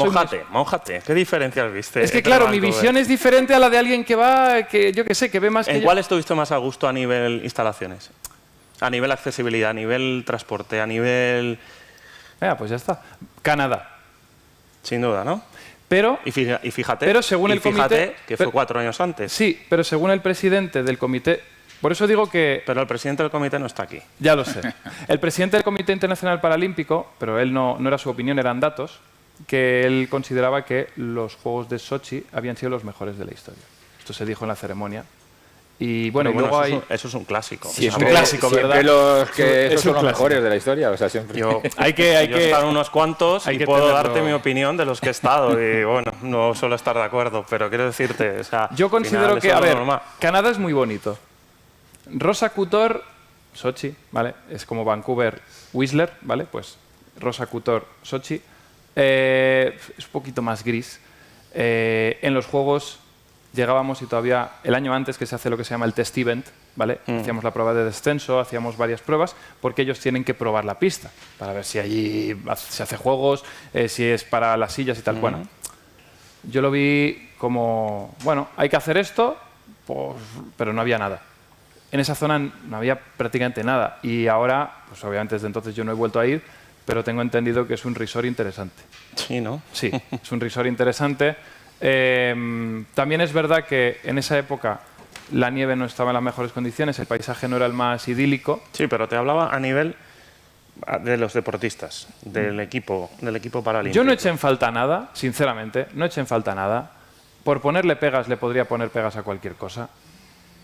Mójate. ¿Qué diferencias viste? Es que claro, mi visión es diferente a la de alguien que va, que yo qué sé, que ve más que yo. ¿En cuál estuviste más a gusto a nivel instalaciones? A nivel accesibilidad, a nivel transporte, a nivel... Pues ya está. Canadá. Sin duda, ¿no? Pero, y fíjate, pero según el comité, que fue 4 años antes. Sí, pero según el presidente del comité... Por eso digo que... Pero el presidente del comité no está aquí. Ya lo sé. El presidente del Comité Internacional Paralímpico, pero él no era su opinión, eran datos, que él consideraba que los Juegos de Sochi habían sido los mejores de la historia. Esto se dijo en la ceremonia. Y bueno, y luego eso es un clásico. Sí, es un clásico, ¿verdad? Los que esos son los mejores de la historia, o sea, siempre. Yo he estado en unos cuantos y puedo darte mi opinión de los que he estado y bueno, no suelo estar de acuerdo, pero quiero decirte, o sea, yo considero que, a ver, Canadá es muy bonito. Rosa Couture, Sochi, ¿vale? Es como Vancouver, Whistler, ¿vale? Pues Rosa Couture, Sochi. Es un poquito más gris. En los juegos llegábamos y todavía el año antes que se hace lo que se llama el test event, ¿vale? Hacíamos la prueba de descenso, hacíamos varias pruebas porque ellos tienen que probar la pista para ver si allí se hace juegos, si es para las sillas y tal. Bueno, yo lo vi como, bueno, hay que hacer esto, pues, pero no había nada. En esa zona no había prácticamente nada y ahora, pues obviamente desde entonces yo no he vuelto a ir, pero tengo entendido que es un resort interesante. Sí, ¿no? Sí, es un resort interesante. También es verdad que en esa época la nieve no estaba en las mejores condiciones, el paisaje no era el más idílico. Sí, pero te hablaba a nivel de los deportistas, del equipo paralímpico. Yo no eché en falta nada, sinceramente, no eché en falta nada. Por ponerle pegas le podría poner pegas a cualquier cosa.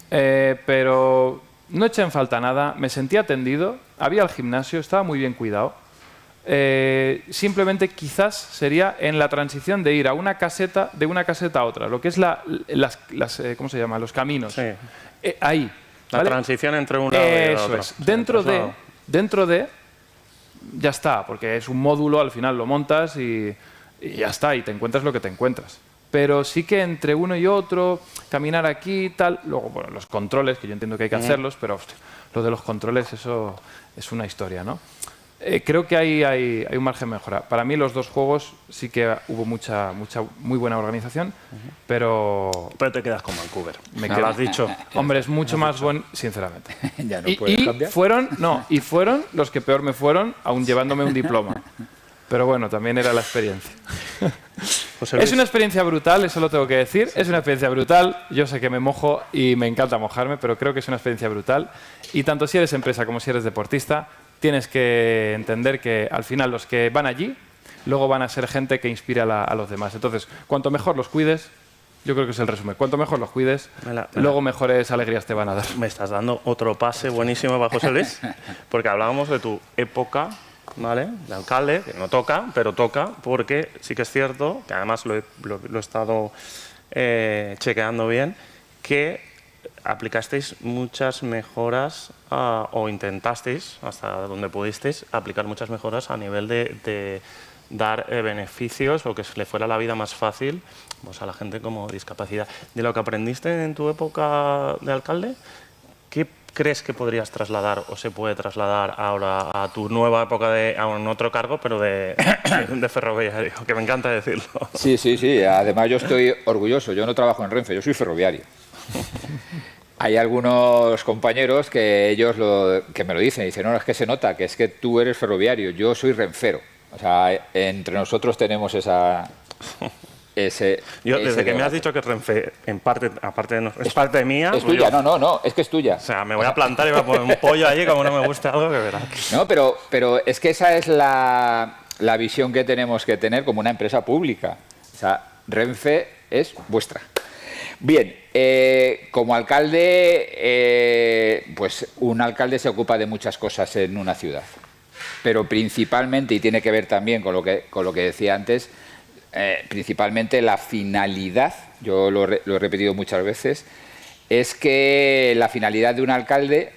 Pero no eché en falta nada, me sentí atendido, había el gimnasio, estaba muy bien cuidado. Simplemente quizás sería en la transición de ir a una caseta, de una caseta a otra, lo que es ¿cómo se llama? Los caminos. Sí. Ahí. La transición entre un lado y otro. Eso es. Dentro de, ya está, porque es un módulo, al final lo montas y ya está, y te encuentras lo que te encuentras. Pero sí que entre uno y otro, caminar aquí y tal, luego, bueno, los controles, que yo entiendo que hay que hacerlos, pero hostia, lo de los controles, eso es una historia, ¿no? Creo que hay un margen de mejora. Para mí los dos juegos sí que hubo muy buena organización, pero... Pero te quedas con Vancouver. Me quedo. Lo has dicho. Hombre, es mucho más bueno, sinceramente. Ya no puedes cambiar. Fueron los que peor me fueron, aún llevándome un diploma. Pero bueno, también era la experiencia. José Luis. Es una experiencia brutal, eso lo tengo que decir. Es una experiencia brutal. Yo sé que me mojo y me encanta mojarme, pero creo que es una experiencia brutal. Y tanto si eres empresa como si eres deportista, tienes que entender que al final los que van allí luego van a ser gente que inspira a los demás. Entonces, cuanto mejor los cuides, yo creo que es el resumen. Cuanto mejor los cuides, luego mejores alegrías te van a dar. Me estás dando otro pase buenísimo para José Luis, porque hablábamos de tu época, ¿vale?, de alcalde, que no toca, pero toca, porque sí que es cierto, que además lo he estado chequeando bien, que aplicasteis muchas mejoras o intentasteis, hasta donde pudisteis, aplicar muchas mejoras a nivel de dar beneficios o que se le fuera la vida más fácil, pues, a la gente con discapacidad. De lo que aprendiste en tu época de alcalde, ¿qué crees que podrías trasladar o se puede trasladar ahora a tu nueva época a un otro cargo, pero de ferroviario? Que me encanta decirlo. Sí, sí, sí. Además yo estoy orgulloso. Yo no trabajo en Renfe, yo soy ferroviario. Hay algunos compañeros que ellos que me lo dicen. No, es que se nota, que es que tú eres ferroviario, yo soy renfero. O sea, entre nosotros tenemos desde que me has dicho que Renfe, en parte, es parte mía... Es tuya, no, es que es tuya. O sea, me voy a plantar y voy a poner un pollo allí, como no me guste algo, que verás. No, pero es que esa es la visión que tenemos que tener como una empresa pública. O sea, Renfe es vuestra. Bien, como alcalde, pues un alcalde se ocupa de muchas cosas en una ciudad. Pero principalmente, y tiene que ver también con lo que decía antes, principalmente la finalidad, yo lo he repetido muchas veces, es que la finalidad de un alcalde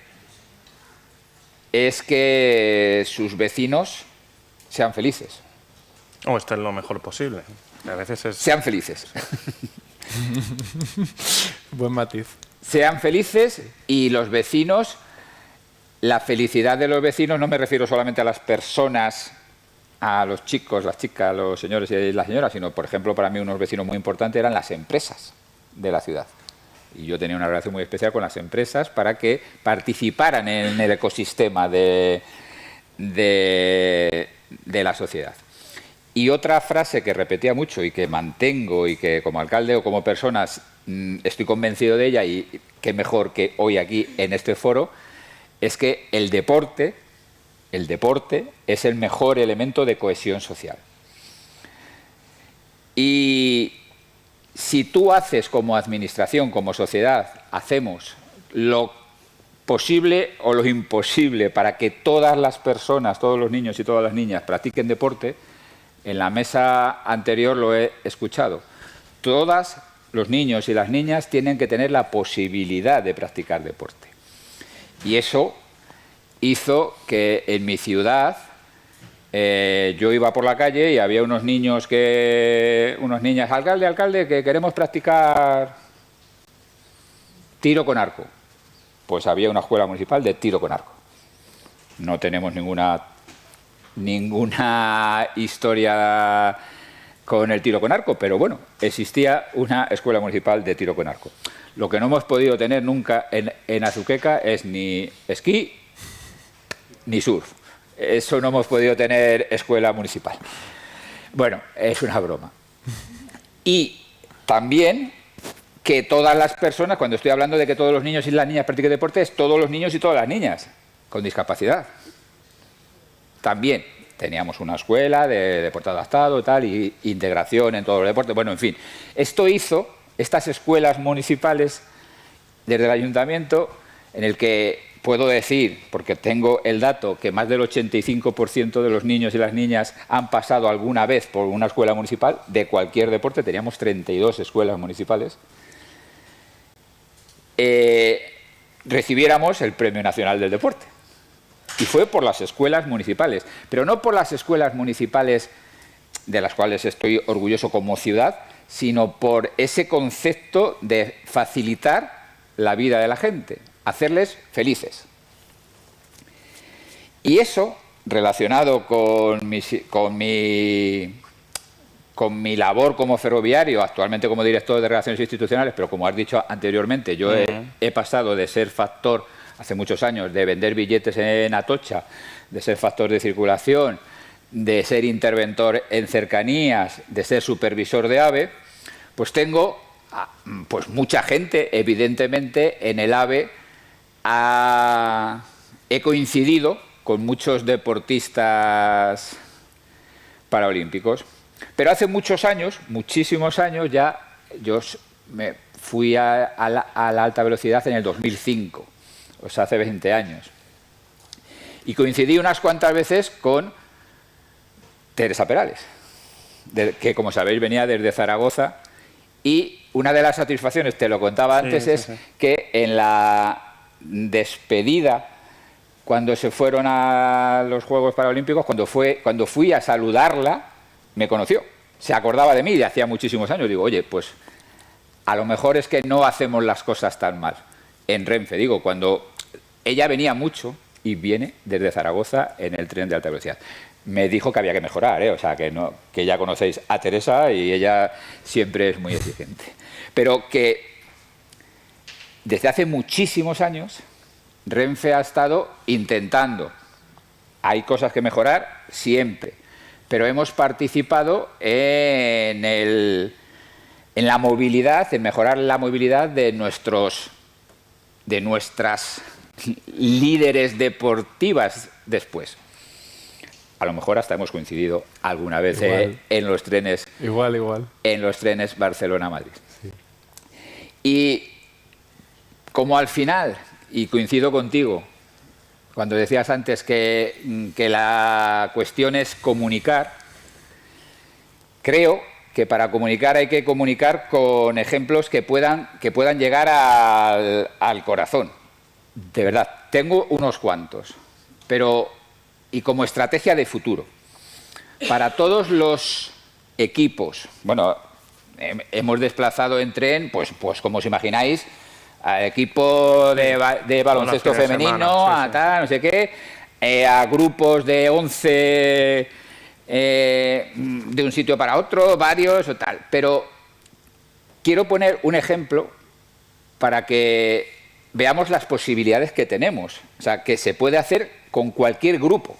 es que sus vecinos sean felices. O estén lo mejor posible. A veces sean felices. Buen matiz. Sean felices y los vecinos, la felicidad de los vecinos no me refiero solamente a las personas, a los chicos, las chicas, los señores y las señoras, sino, por ejemplo, para mí unos vecinos muy importantes eran las empresas de la ciudad. Y yo tenía una relación muy especial con las empresas para que participaran en el ecosistema de la sociedad. Y otra frase que repetía mucho y que mantengo y que como alcalde o como personas estoy convencido de ella, y qué mejor que hoy aquí en este foro, es que el deporte es el mejor elemento de cohesión social. Y si tú haces como administración, como sociedad, hacemos lo posible o lo imposible para que todas las personas, todos los niños y todas las niñas practiquen deporte, en la mesa anterior lo he escuchado, todos los niños y las niñas tienen que tener la posibilidad de practicar deporte. Y eso hizo que en mi ciudad yo iba por la calle y había unos niñas, alcalde, que queremos practicar tiro con arco. Pues había una escuela municipal de tiro con arco. No tenemos ninguna historia con el tiro con arco, pero bueno, existía una escuela municipal de tiro con arco. Lo que no hemos podido tener nunca en Azuqueca es ni esquí ni surf. Eso no hemos podido tener escuela municipal. Bueno, es una broma. Y también que todas las personas, cuando estoy hablando de que todos los niños y las niñas practiquen deporte, es todos los niños y todas las niñas con discapacidad. También teníamos una escuela de deporte adaptado y tal, y integración en todos los deportes. Bueno, en fin, esto hizo estas escuelas municipales desde el ayuntamiento, en el que puedo decir, porque tengo el dato, que más del 85% de los niños y las niñas han pasado alguna vez por una escuela municipal de cualquier deporte. Teníamos 32 escuelas municipales. Recibiéramos el Premio Nacional del Deporte. Y fue por las escuelas municipales, pero no por las escuelas municipales de las cuales estoy orgulloso como ciudad, sino por ese concepto de facilitar la vida de la gente, hacerles felices. Y eso, relacionado con mi labor como ferroviario, actualmente como director de Relaciones Institucionales, pero como has dicho anteriormente, yo he pasado de ser factor, hace muchos años, de vender billetes en Atocha, de ser factor de circulación, de ser interventor en cercanías, de ser supervisor de AVE, pues tengo pues mucha gente, evidentemente, en el AVE. He coincidido con muchos deportistas paraolímpicos, pero hace muchos años, muchísimos años ya, yo me fui a la alta velocidad en el 2005, o sea, hace 20 años. Y coincidí unas cuantas veces con Teresa Perales, que, como sabéis, venía desde Zaragoza. Y una de las satisfacciones, te lo contaba antes, es que en la despedida, cuando se fueron a los Juegos Paralímpicos, cuando fui a saludarla, me conoció. Se acordaba de mí de hacía muchísimos años. Digo, oye, pues a lo mejor es que no hacemos las cosas tan mal. En Renfe, digo, cuando ella venía mucho y viene desde Zaragoza en el tren de alta velocidad. Me dijo que había que mejorar, o sea, que ya conocéis a Teresa y ella siempre es muy exigente. Pero que desde hace muchísimos años Renfe ha estado intentando. Hay cosas que mejorar siempre, pero hemos participado en la movilidad, en mejorar la movilidad de nuestras líderes deportivas después. A lo mejor hasta hemos coincidido alguna vez en los trenes. Igual. En los trenes Barcelona-Madrid. Sí. Y como al final, y coincido contigo, cuando decías antes que la cuestión es comunicar, creo que para comunicar hay que comunicar con ejemplos que puedan llegar al corazón. De verdad, tengo unos cuantos, pero... Y como estrategia de futuro, para todos los equipos, bueno, hemos desplazado en tren, pues como os imagináis, al equipo de baloncesto femenino, a tal, no sé qué, a grupos de 11 de un sitio para otro, varios o tal. Pero quiero poner un ejemplo para que veamos las posibilidades que tenemos, o sea, que se puede hacer con cualquier grupo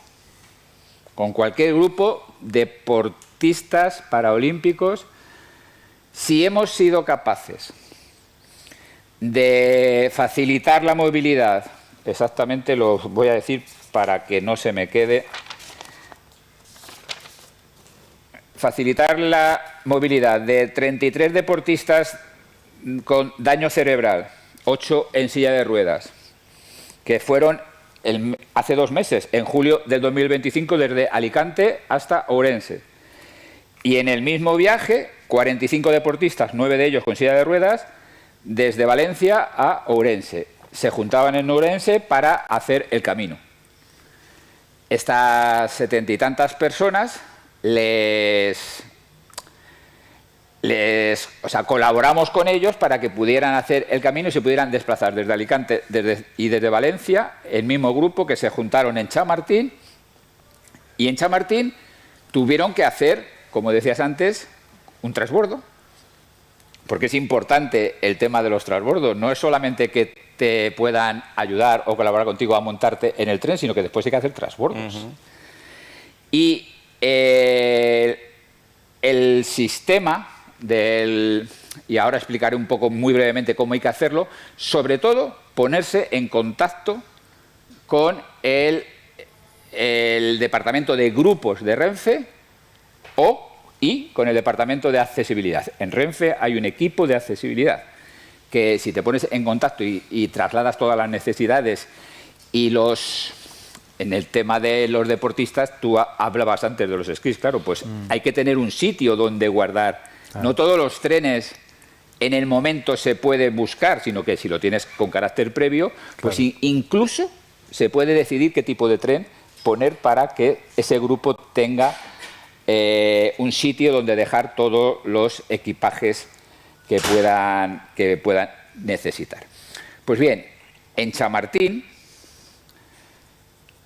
deportistas paraolímpicos, si hemos sido capaces de facilitar la movilidad, exactamente lo voy a decir para que no se me quede, facilitar la movilidad de 33 deportistas con daño cerebral, 8 en silla de ruedas, que fueron hace 2 meses, en julio del 2025, desde Alicante hasta Ourense. Y en el mismo viaje, 45 deportistas, 9 de ellos con silla de ruedas, desde Valencia a Ourense. Se juntaban en Ourense para hacer el camino. Estas 70 y tantas personas colaboramos con ellos para que pudieran hacer el camino y se pudieran desplazar desde Alicante y desde Valencia, el mismo grupo, que se juntaron en Chamartín, y en Chamartín tuvieron que hacer, como decías antes, un transbordo, porque es importante el tema de los transbordos. No es solamente que te puedan ayudar o colaborar contigo a montarte en el tren, sino que después hay que hacer transbordos. Y el sistema y ahora explicaré un poco muy brevemente cómo hay que hacerlo, sobre todo ponerse en contacto con el departamento de grupos de Renfe y con el departamento de accesibilidad. En Renfe hay un equipo de accesibilidad que, si te pones en contacto y trasladas todas las necesidades y en el tema de los deportistas, tú hablabas antes de los esquís, claro, pues hay que tener un sitio donde guardar. No todos los trenes en el momento se pueden buscar, sino que si lo tienes con carácter previo, pues incluso se puede decidir qué tipo de tren poner para que ese grupo tenga un sitio donde dejar todos los equipajes que puedan necesitar. Pues bien, en Chamartín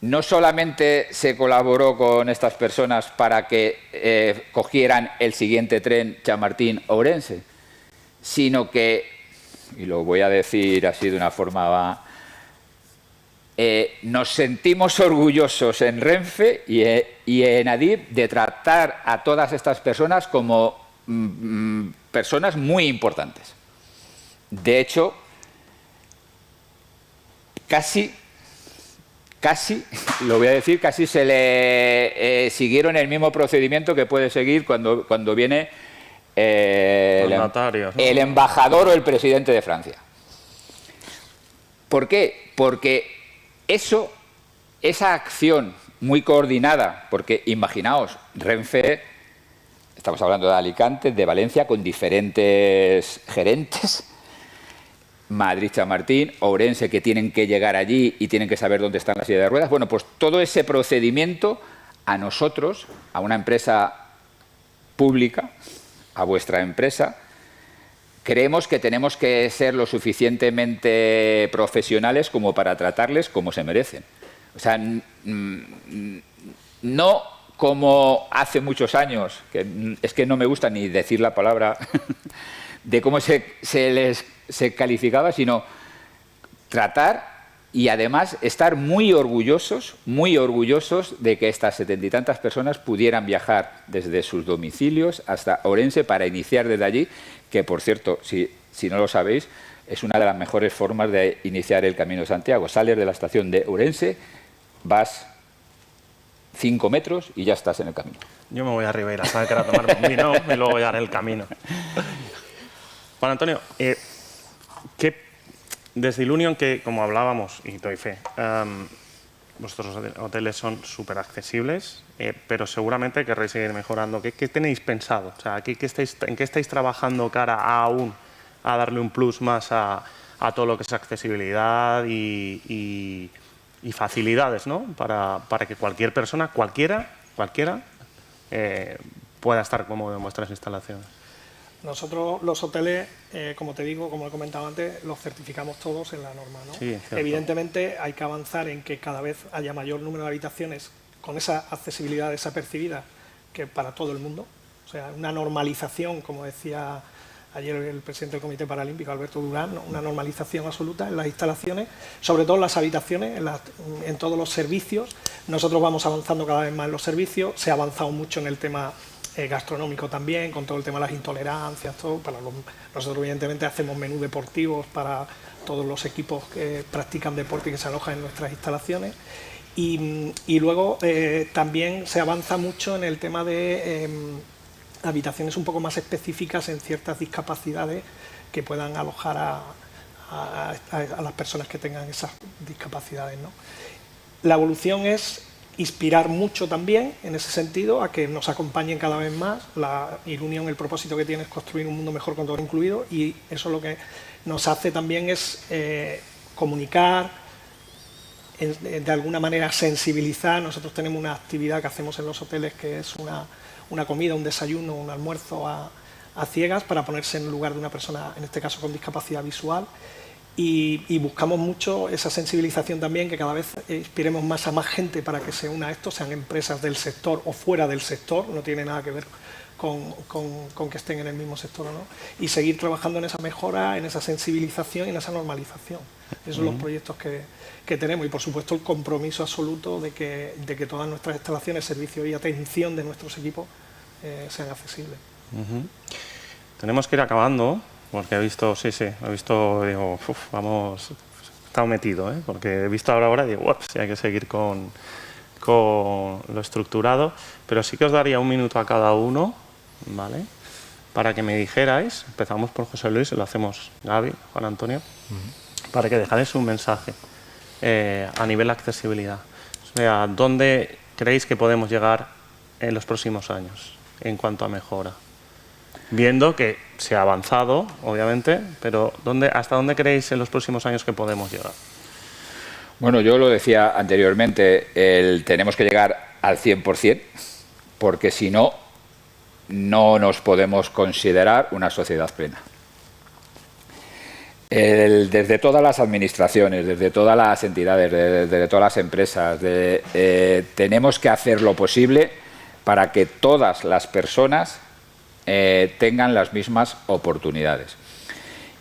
no solamente se colaboró con estas personas para que cogieran el siguiente tren Chamartín-Ourense, sino que, y lo voy a decir así de una forma nos sentimos orgullosos en Renfe y en Adif de tratar a todas estas personas como personas muy importantes. De hecho, casi, lo voy a decir, casi se le siguieron el mismo procedimiento que puede seguir cuando viene el embajador o el presidente de Francia. ¿Por qué? Porque esa acción muy coordinada, porque imaginaos, Renfe, estamos hablando de Alicante, de Valencia, con diferentes gerentes, Madrid, Chamartín, Ourense, que tienen que llegar allí y tienen que saber dónde están las sillas de ruedas. Bueno, pues todo ese procedimiento a nosotros, a una empresa pública, a vuestra empresa, creemos que tenemos que ser lo suficientemente profesionales como para tratarles como se merecen. O sea, no como hace muchos años, que es que no me gusta ni decir la palabra de cómo se calificaba, sino tratar y además estar muy orgullosos de que estas 70 y tantas personas pudieran viajar desde sus domicilios hasta Ourense para iniciar desde allí, que por cierto, si no lo sabéis, es una de las mejores formas de iniciar el Camino de Santiago. Sales de la estación de Ourense, vas 5 metros y ya estás en el camino. Yo me voy a Ribeira, ¿sabes? Que era tomar un vino y luego ya haré el camino. Juan Antonio, desde Ilunion, que como hablábamos, y doy fe, vuestros hoteles son súper accesibles, pero seguramente querréis seguir mejorando. ¿Qué tenéis pensado? O sea, ¿en qué estáis trabajando cara a darle un plus más a todo lo que es accesibilidad y facilidades, ¿no? Para que cualquier persona, cualquiera, pueda estar cómodo en vuestras instalaciones? Nosotros los hoteles, como te digo, como he comentado antes, los certificamos todos en la norma, ¿no? Sí, evidentemente hay que avanzar en que cada vez haya mayor número de habitaciones con esa accesibilidad desapercibida que para todo el mundo. O sea, una normalización, como decía ayer el presidente del Comité Paralímpico, Alberto Durán, ¿no? Una normalización absoluta en las instalaciones, sobre todo en las habitaciones, en todos los servicios. Nosotros vamos avanzando cada vez más en los servicios, se ha avanzado mucho en el tema gastronómico también, con todo el tema de las intolerancias, todo. Nosotros evidentemente hacemos menús deportivos para todos los equipos que practican deporte y que se alojan en nuestras instalaciones. Y luego también se avanza mucho en el tema de habitaciones un poco más específicas en ciertas discapacidades que puedan alojar a las personas que tengan esas discapacidades, ¿no? La evolución es inspirar mucho también en ese sentido a que nos acompañen cada vez más. La Ilunion, el propósito que tiene es construir un mundo mejor con todo incluido, y eso lo que nos hace también es comunicar, de alguna manera sensibilizar. Nosotros tenemos una actividad que hacemos en los hoteles que es una comida, un desayuno, un almuerzo a ciegas para ponerse en el lugar de una persona, en este caso con discapacidad visual. Y buscamos mucho esa sensibilización también, que cada vez inspiremos más a más gente para que se una a esto, sean empresas del sector o fuera del sector, no tiene nada que ver con que estén en el mismo sector o no, y seguir trabajando en esa mejora, en esa sensibilización y en esa normalización. Esos son los proyectos que tenemos, y por supuesto el compromiso absoluto de que todas nuestras instalaciones, servicios y atención de nuestros equipos sean accesibles. Tenemos que ir acabando. Porque he visto, digo, vamos, he estado metido, porque he visto ahora y digo, si hay que seguir con lo estructurado, pero sí que os daría un minuto a cada uno, ¿vale? Para que me dijerais, empezamos por José Luis, lo hacemos Gaby, Juan Antonio, para que dejarais un mensaje a nivel de accesibilidad. O sea, ¿dónde creéis que podemos llegar en los próximos años en cuanto a mejora? Viendo que se ha avanzado, obviamente, pero ¿hasta dónde creéis en los próximos años que podemos llegar? Bueno, yo lo decía anteriormente, tenemos que llegar al 100%, porque si no, no nos podemos considerar una sociedad plena. Desde todas las administraciones, desde todas las entidades, desde todas las empresas, tenemos que hacer lo posible para que todas las personas tengan las mismas oportunidades.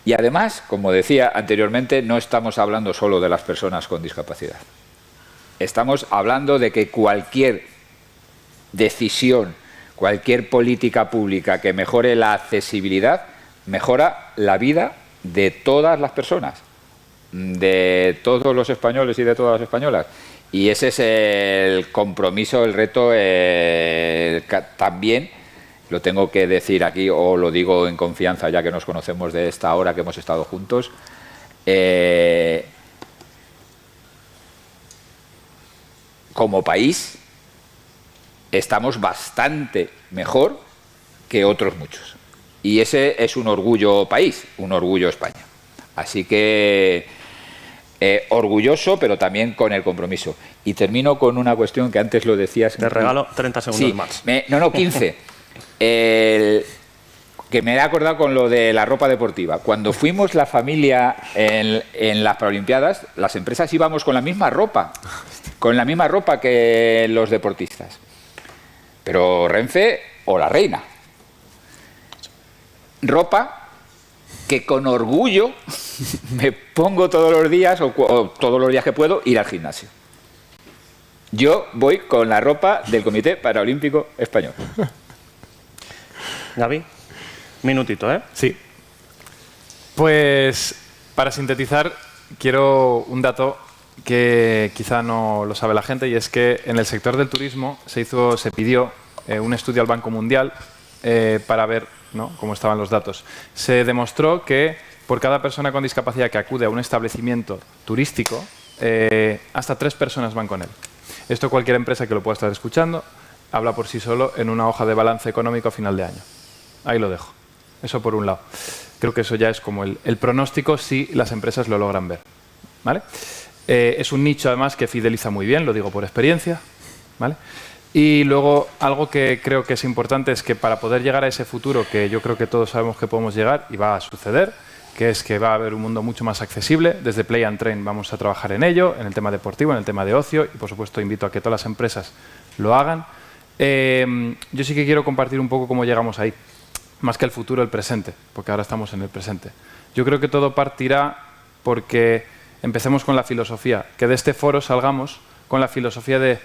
Y además, como decía anteriormente, no estamos hablando solo de las personas con discapacidad. Estamos hablando de que cualquier decisión, cualquier política pública que mejore la accesibilidad, mejora la vida de todas las personas, de todos los españoles y de todas las españolas. Y ese es el compromiso, el reto, también lo tengo que decir aquí, o lo digo en confianza ya que nos conocemos de esta hora que hemos estado juntos. Como país estamos bastante mejor que otros muchos. Y ese es un orgullo país, un orgullo España. Así que orgulloso, pero también con el compromiso. Y termino con una cuestión que antes lo decías. Te regalo 30 segundos sí, más. 15. Que me he acordado con lo de la ropa deportiva. Cuando fuimos la familia en las Paralimpiadas, las empresas íbamos con la misma ropa que los deportistas. Pero Renfe o la Reina. Ropa que con orgullo me pongo todos los días o todos los días que puedo ir al gimnasio. Yo voy con la ropa del Comité Paralímpico Español. Gaby, minutito, ¿eh? Sí. Pues, para sintetizar, quiero un dato que quizá no lo sabe la gente, y es que en el sector del turismo se pidió un estudio al Banco Mundial para ver, ¿no?, cómo estaban los datos. Se demostró que por cada persona con discapacidad que acude a un establecimiento turístico, hasta 3 personas van con él. Esto cualquier empresa que lo pueda estar escuchando habla por sí solo en una hoja de balance económico a final de año. Ahí lo dejo. Eso por un lado. Creo que eso ya es como el pronóstico si las empresas lo logran ver, ¿vale? Es un nicho además que fideliza muy bien, lo digo por experiencia, ¿vale? Y luego algo que creo que es importante es que para poder llegar a ese futuro que yo creo que todos sabemos que podemos llegar y va a suceder, que es que va a haber un mundo mucho más accesible. Desde Play and Train vamos a trabajar en ello, en el tema deportivo, en el tema de ocio, y por supuesto invito a que todas las empresas lo hagan. Yo sí que quiero compartir un poco cómo llegamos ahí, más que el futuro, el presente, porque ahora estamos en el presente. Yo creo que todo partirá porque empecemos con la filosofía, que de este foro salgamos con la filosofía de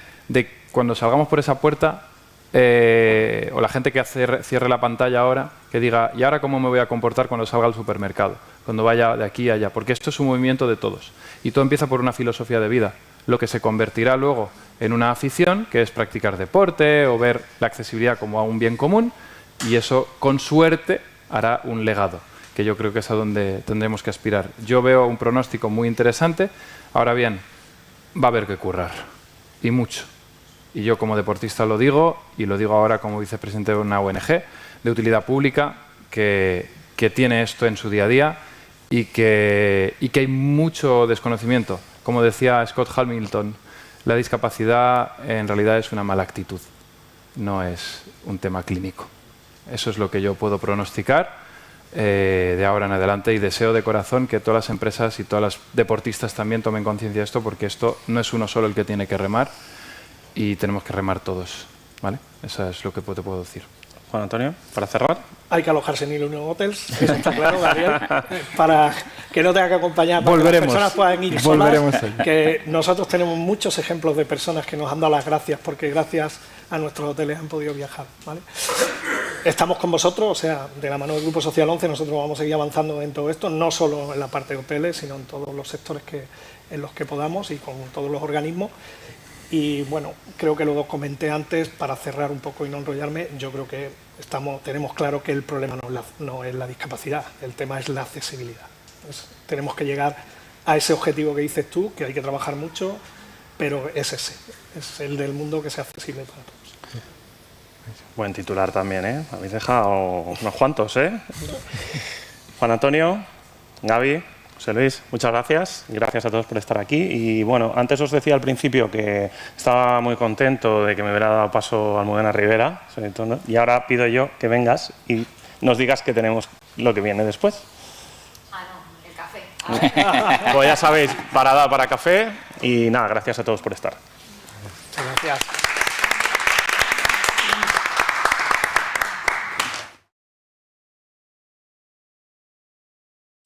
cuando salgamos por esa puerta, o la gente que cierre la pantalla ahora, que diga, ¿y ahora cómo me voy a comportar cuando salga al supermercado? Cuando vaya de aquí a allá, porque esto es un movimiento de todos. Y todo empieza por una filosofía de vida, lo que se convertirá luego en una afición, que es practicar deporte o ver la accesibilidad como a un bien común, y eso, con suerte, hará un legado, que yo creo que es a donde tendremos que aspirar. Yo veo un pronóstico muy interesante. Ahora bien, va a haber que currar, y mucho. Y yo como deportista lo digo, y lo digo ahora como vicepresidente de una ONG de utilidad pública que tiene esto en su día a día y que hay mucho desconocimiento. Como decía Scott Hamilton, la discapacidad en realidad es una mala actitud, no es un tema clínico. Eso es lo que yo puedo pronosticar de ahora en adelante, y deseo de corazón que todas las empresas y todas las deportistas también tomen conciencia de esto, porque esto no es uno solo el que tiene que remar, y tenemos que remar todos, ¿vale? Eso es lo que te puedo decir. Juan Antonio, para cerrar. Hay que alojarse en Ilunion Hotels, eso está claro, Gabriel, para que no tenga que acompañar, para que las personas puedan ir solas, que nosotros tenemos muchos ejemplos de personas que nos han dado las gracias porque gracias a nuestros hoteles han podido viajar, ¿vale? Estamos con vosotros, o sea, de la mano del Grupo Social 11 nosotros vamos a seguir avanzando en todo esto, no solo en la parte de hoteles, sino en todos los sectores en los que podamos y con todos los organismos. Y bueno, creo que lo comenté antes, para cerrar un poco y no enrollarme, yo creo que tenemos claro que el problema no es la discapacidad, el tema es la accesibilidad. Entonces, tenemos que llegar a ese objetivo que dices tú, que hay que trabajar mucho, pero es ese, es el del mundo que sea accesible para todos. Buen titular también, ¿eh? Habéis dejado unos cuantos, ¿eh? Juan Antonio, Gaby, José Luis, muchas gracias. Gracias a todos por estar aquí. Y bueno, antes os decía al principio que estaba muy contento de que me hubiera dado paso Almudena Rivera, y ahora pido yo que vengas y nos digas que tenemos lo que viene después. Ah, no, el café. Pues ya sabéis, parada para café, y nada, gracias a todos por estar. Muchas gracias.